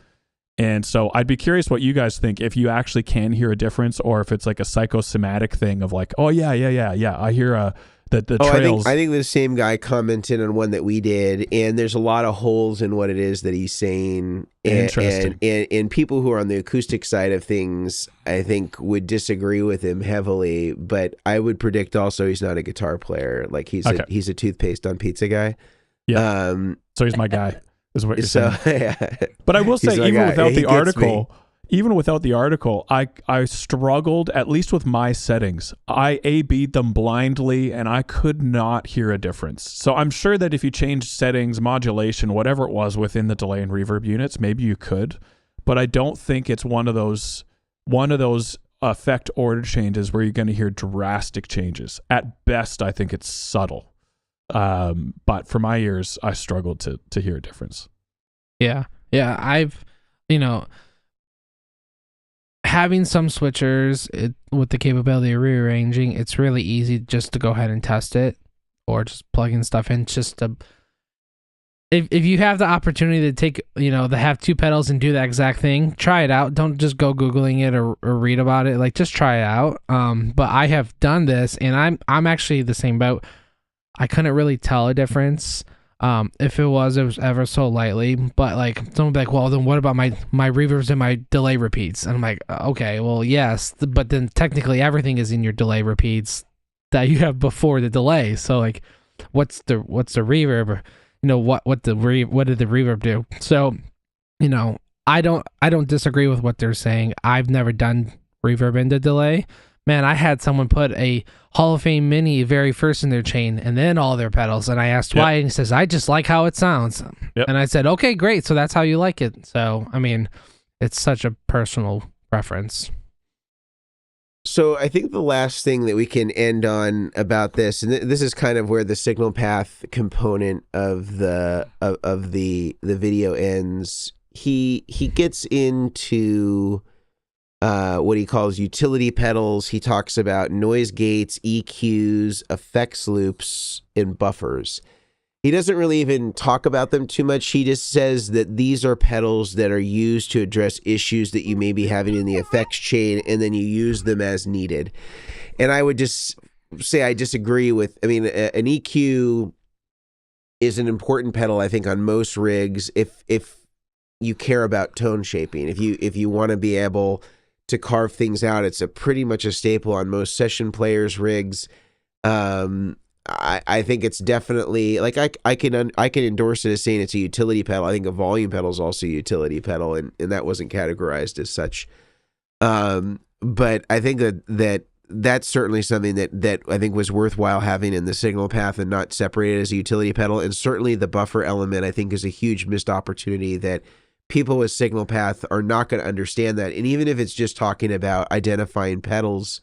Speaker 2: And so I'd be curious what you guys think, if you actually can hear a difference, or if it's like a psychosomatic thing of like, oh yeah, I hear the trails.
Speaker 1: I think the same guy commented on one that we did, and there's a lot of holes in what it is that he's saying.
Speaker 2: Interesting.
Speaker 1: And people who are on the acoustic side of things, I think, would disagree with him heavily. But I would predict also he's not a guitar player. Like he's a toothpaste on pizza guy.
Speaker 2: Yeah. So he's my guy. Is what you're saying.
Speaker 1: Yeah.
Speaker 2: But I will say, even without the article, I struggled, at least with my settings. I A/B'd them blindly, and I could not hear a difference. So I'm sure that if you changed settings, modulation, whatever it was within the delay and reverb units, maybe you could. But I don't think it's one of those effect order changes where you're going to hear drastic changes. At best, I think it's subtle. But for my ears, I struggled to hear a difference.
Speaker 3: Yeah. I've, having some switchers with the capability of rearranging, it's really easy just to go ahead and test it, or just plugging stuff in. Just to, if you have the opportunity to take, to have two pedals and do that exact thing, try it out. Don't just go Googling it or read about it. Like, just try it out. But I have done this, and I'm actually the same boat. I couldn't really tell a difference. If it was ever so lightly, but like someone would be like, well, then what about my reverbs and my delay repeats? And I'm like, okay, well, yes, but then technically everything is in your delay repeats that you have before the delay. So like, what's the reverb? What did the reverb do? So, I don't disagree with what they're saying. I've never done reverb into delay. Man, I had someone put a Hall of Fame Mini very first in their chain and then all their pedals. And I asked why, and he says, I just like how it sounds.
Speaker 2: Yep.
Speaker 3: And I said, okay, great. So that's how you like it. So, I mean, it's such a personal preference.
Speaker 1: So I think the last thing that we can end on about this, and this is kind of where the signal path component of the video ends. He gets into what he calls utility pedals. He talks about noise gates, EQs, effects loops, and buffers. He doesn't really even talk about them too much. He just says that these are pedals that are used to address issues that you may be having in the effects chain, and then you use them as needed. And I would just say I disagree with, an EQ is an important pedal, I think, on most rigs if you care about tone shaping. If you want to be able to carve things out, it's pretty much a staple on most session players' rigs. I think it's definitely, like, I can endorse it as saying it's a utility pedal. I think a volume pedal is also a utility pedal, and that wasn't categorized as such. But I think that's certainly something that I think was worthwhile having in the signal path and not separated as a utility pedal. And certainly the buffer element, I think, is a huge missed opportunity that people with signal path are not going to understand that. And even if it's just talking about identifying pedals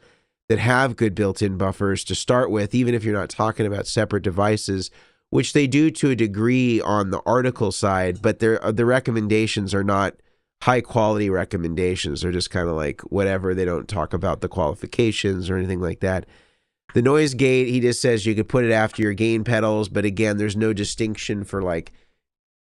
Speaker 1: that have good built-in buffers to start with, even if you're not talking about separate devices, which they do to a degree on the article side, but the recommendations are not high-quality recommendations. They're just kind of like whatever. They don't talk about the qualifications or anything like that. The noise gate, he just says you could put it after your gain pedals, but again, there's no distinction for like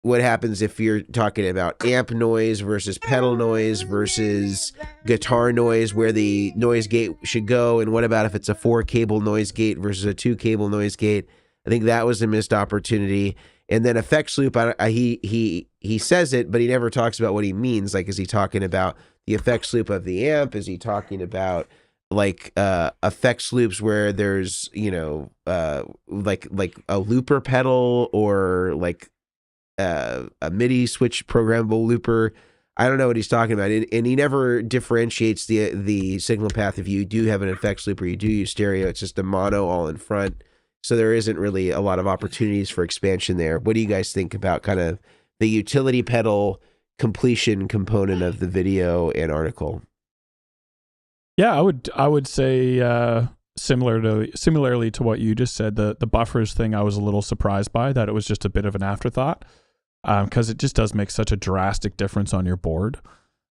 Speaker 1: what happens if you're talking about amp noise versus pedal noise versus guitar noise, where the noise gate should go, and what about if it's a 4-cable noise gate versus a 2-cable noise gate. I think that was a missed opportunity. And then effects loop, he says it, but he never talks about what he means. Like, is he talking about the effects loop of the amp? Is he talking about like effects loops where there's like a looper pedal, or like a MIDI switch programmable looper? I don't know what he's talking about. And he never differentiates the signal path. If you do have an effects loop or you do use stereo, it's just a mono all in front. So there isn't really a lot of opportunities for expansion there. What do you guys think about kind of the utility pedal completion component of the video and article?
Speaker 2: Yeah, I would say similarly to what you just said, the buffers thing I was a little surprised by, that it was just a bit of an afterthought, because it just does make such a drastic difference on your board.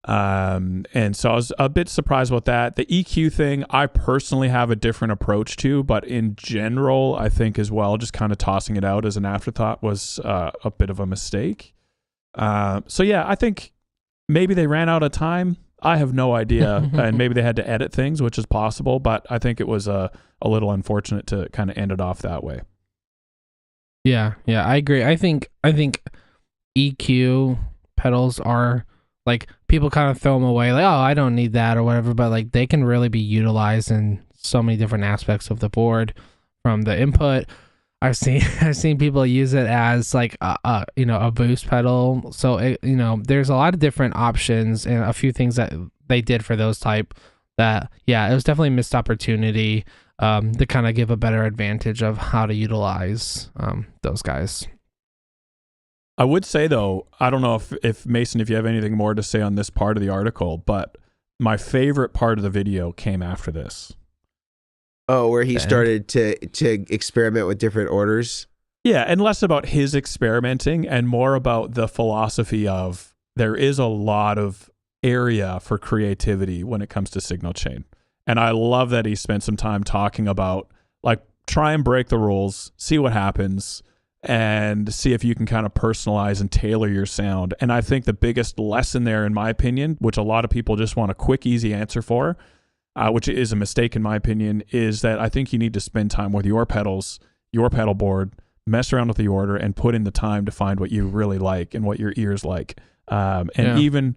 Speaker 2: And so I was a bit surprised about that. The EQ thing, I personally have a different approach to, but in general, I think as well, just kind of tossing it out as an afterthought was a bit of a mistake. So yeah, I think maybe they ran out of time. I have no idea. And maybe they had to edit things, which is possible, but I think it was a little unfortunate to kind of end it off that way.
Speaker 3: Yeah, I agree. I think EQ pedals are like, people kind of throw them away, like, oh, I don't need that or whatever, but like they can really be utilized in so many different aspects of the board. From the input, I've seen people use it as like a boost pedal. So it, there's a lot of different options and a few things that they did for those type that, yeah, it was definitely a missed opportunity to kind of give a better advantage of how to utilize those guys.
Speaker 2: I would say, though, I don't know if Mason, if you have anything more to say on this part of the article, but my favorite part of the video came after this.
Speaker 1: Oh, where he started to experiment with different orders?
Speaker 2: Yeah, and less about his experimenting and more about the philosophy of there is a lot of area for creativity when it comes to signal chain. And I love that he spent some time talking about, like, try and break the rules, see what happens, and see if you can kind of personalize and tailor your sound. And I think the biggest lesson there, in my opinion, which a lot of people just want a quick, easy answer for, which is a mistake in my opinion, is that I think you need to spend time with your pedals, your pedal board, mess around with the order, and put in the time to find what you really like and what your ears like. Even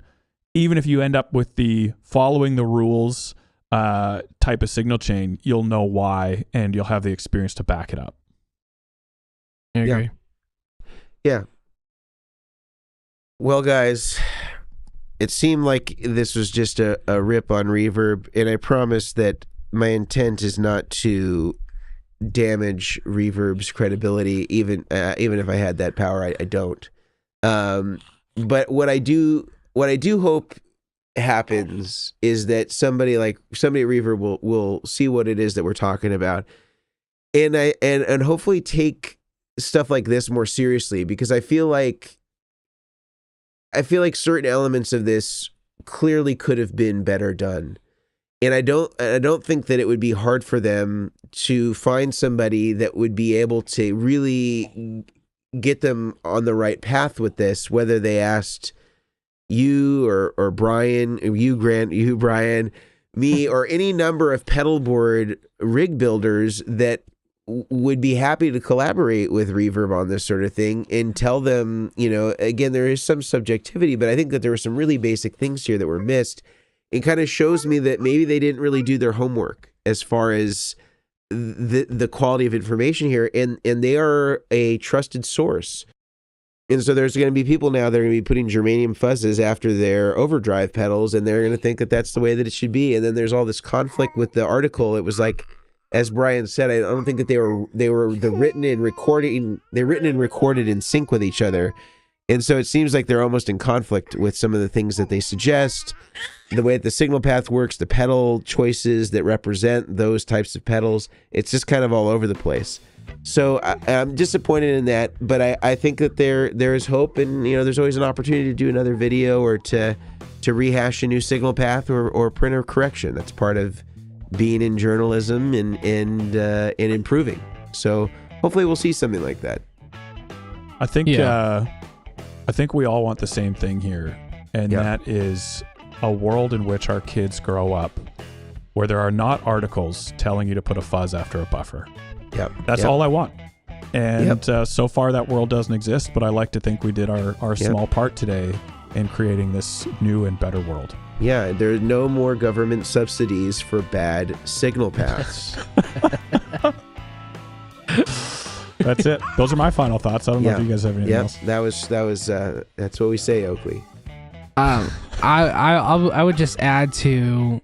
Speaker 2: if you end up with the following the rules type of signal chain, you'll know why, and you'll have the experience to back it up.
Speaker 3: I agree.
Speaker 1: Yeah. Well, guys, it seemed like this was just a rip on Reverb, and I promise that my intent is not to damage Reverb's credibility, even if I had that power. I don't. But what I do hope happens is that somebody at Reverb will see what it is that we're talking about, and hopefully take stuff like this more seriously, because I feel like certain elements of this clearly could have been better done. And I don't think that it would be hard for them to find somebody that would be able to really get them on the right path with this, whether they asked you or Brian, you Grant, you Brian, me, or any number of pedalboard rig builders that would be happy to collaborate with Reverb on this sort of thing, and tell them, again, there is some subjectivity, but I think that there were some really basic things here that were missed. It kind of shows me that maybe they didn't really do their homework as far as the quality of information here, and they are a trusted source. And so there's going to be people now that are going to be putting germanium fuzzes after their overdrive pedals, and they're going to think that that's the way that it should be. And then there's all this conflict with the article. It was like, as Brian said, I don't think that they were written and recorded in sync with each other. And so it seems like they're almost in conflict with some of the things that they suggest, the way that the signal path works, the pedal choices that represent those types of pedals. It's just kind of all over the place. So I'm disappointed in that, but I think that there is hope, and there's always an opportunity to do another video or to rehash a new signal path or printer correction. That's part of being in journalism and improving. So hopefully we'll see something like that.
Speaker 2: I think we all want the same thing here, and that is a world in which our kids grow up where there are not articles telling you to put a fuzz after a buffer. That's all I want. And so far that world doesn't exist, but I like to think we did our small part today in creating this new and better world.
Speaker 1: Yeah, there are no more government subsidies for bad signal paths.
Speaker 2: That's it. Those are my final thoughts. I don't know if you guys have anything else.
Speaker 1: That's what we say, Oakley.
Speaker 3: I would just add to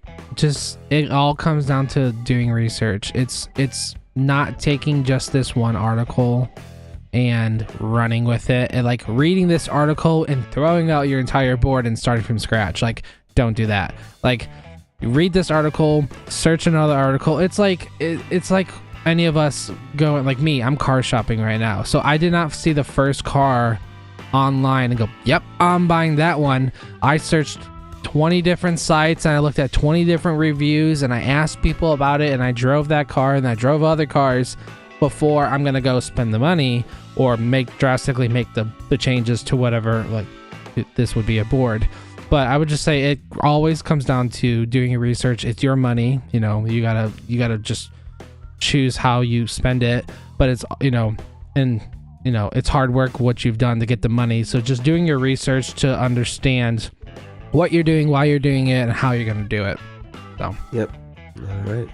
Speaker 3: it all comes down to doing research. It's not taking just this one article and running with it, and like reading this article and throwing out your entire board and starting from scratch. Like, don't do that. Like, You read this article, search another article. It's like any of us going, like me, I'm car shopping right now. So I did not see the first car online and go, yep, I'm buying that one. I searched 20 different sites and I looked at 20 different reviews and I asked people about it and I drove that car and I drove other cars before I'm going to go spend the money or drastically make the changes to whatever, like this would be a board. But I would just say it always comes down to doing your research. It's your money, you gotta just choose how you spend it. But it's it's hard work what you've done to get the money. So just doing your research to understand what you're doing, why you're doing it, and how you're gonna do it. So.
Speaker 1: Yep. All right.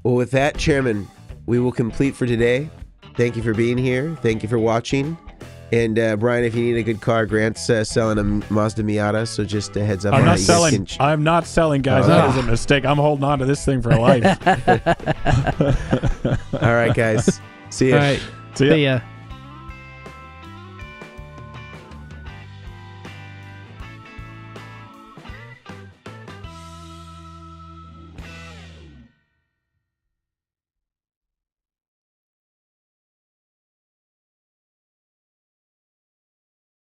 Speaker 1: Well, with that, Chairman, we will complete for today. Thank you for being here. Thank you for watching. And Brian, if you need a good car, Grant's selling a Mazda Miata, so just a heads up.
Speaker 2: I'm not selling. I'm not selling, guys. That was a mistake. I'm holding on to this thing for life.
Speaker 1: All right, guys. See ya.
Speaker 3: All right.
Speaker 2: See ya.